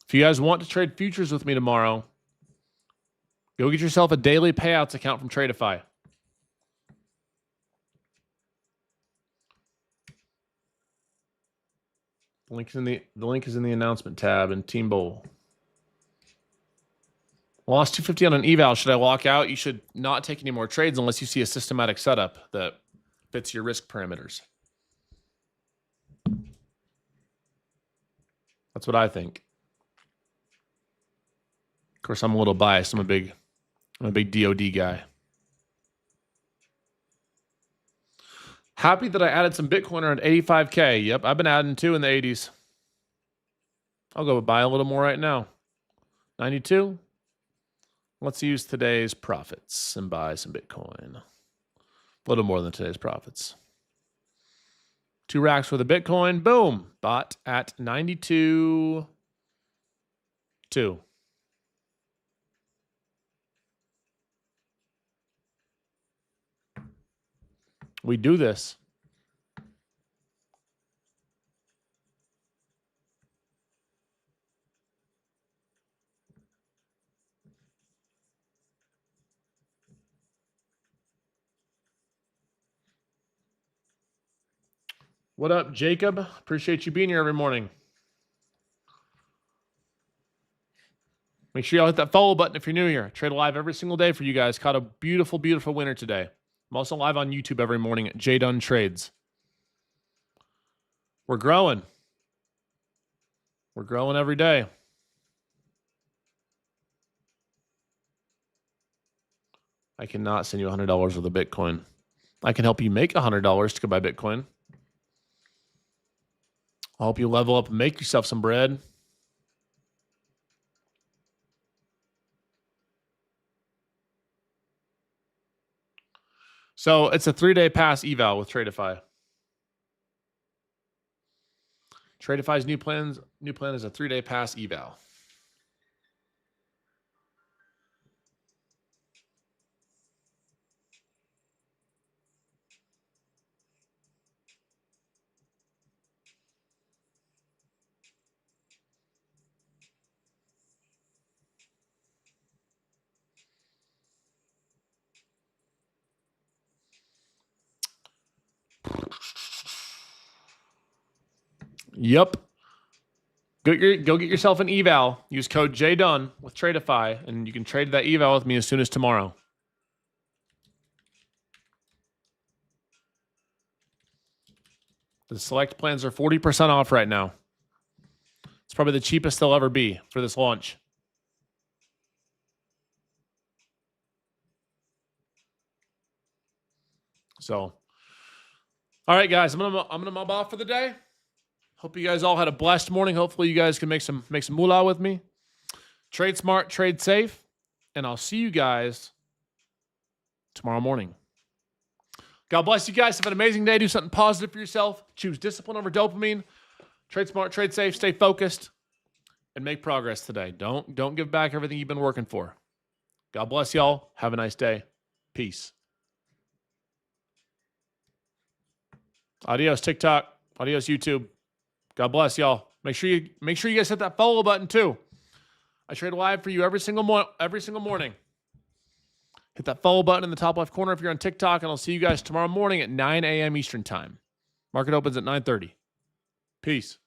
If you guys want to trade futures with me tomorrow, go get yourself a daily payouts account from Tradeify. The link is in the announcement tab in Team Bowl. Lost 250 on an eval. Should I walk out? You should not take any more trades unless you see a systematic setup that fits your risk parameters. That's what I think. Of course, I'm a little biased. I'm a big DOD guy. Happy that I added some Bitcoin around 85K. Yep, I've been adding 2 in the 80s. I'll go buy a little more right now. 92. Let's use today's profits and buy some Bitcoin. A little more than today's profits. 2 racks for the Bitcoin. Boom. Bought at 92.2. We do this. What up, Jacob? Appreciate you being here every morning. Make sure y'all hit that follow button if you're new here. I trade live every single day for you guys. Caught a beautiful, beautiful winner today. I'm also live on YouTube every morning at Jdun Trades. We're growing. We're growing every day. I cannot send you $100 worth of Bitcoin. I can help you make $100 to go buy Bitcoin. I'll help you level up and make yourself some bread. So it's a 3-day pass eval with Tradeify. Tradeify's new plan is a 3-day pass eval. Yep. Go get yourself an eval. Use code JDUN with Tradeify, and you can trade that eval with me as soon as tomorrow. The select plans are 40% off right now. It's probably the cheapest they'll ever be for this launch. So, all right, guys, I'm gonna mob off for the day. Hope you guys all had a blessed morning. Hopefully you guys can make some moolah with me. Trade smart, trade safe, and I'll see you guys tomorrow morning. God bless you guys. Have an amazing day. Do something positive for yourself. Choose discipline over dopamine. Trade smart, trade safe, stay focused, and make progress today. Don't give back everything you've been working for. God bless y'all. Have a nice day. Peace. Adios, TikTok. Adios, YouTube. God bless y'all. Make sure you guys hit that follow button too. I trade live for you every single morning. Hit that follow button in the top left corner if you're on TikTok, and I'll see you guys tomorrow morning at 9 a.m. Eastern Time. Market opens at 9:30. Peace.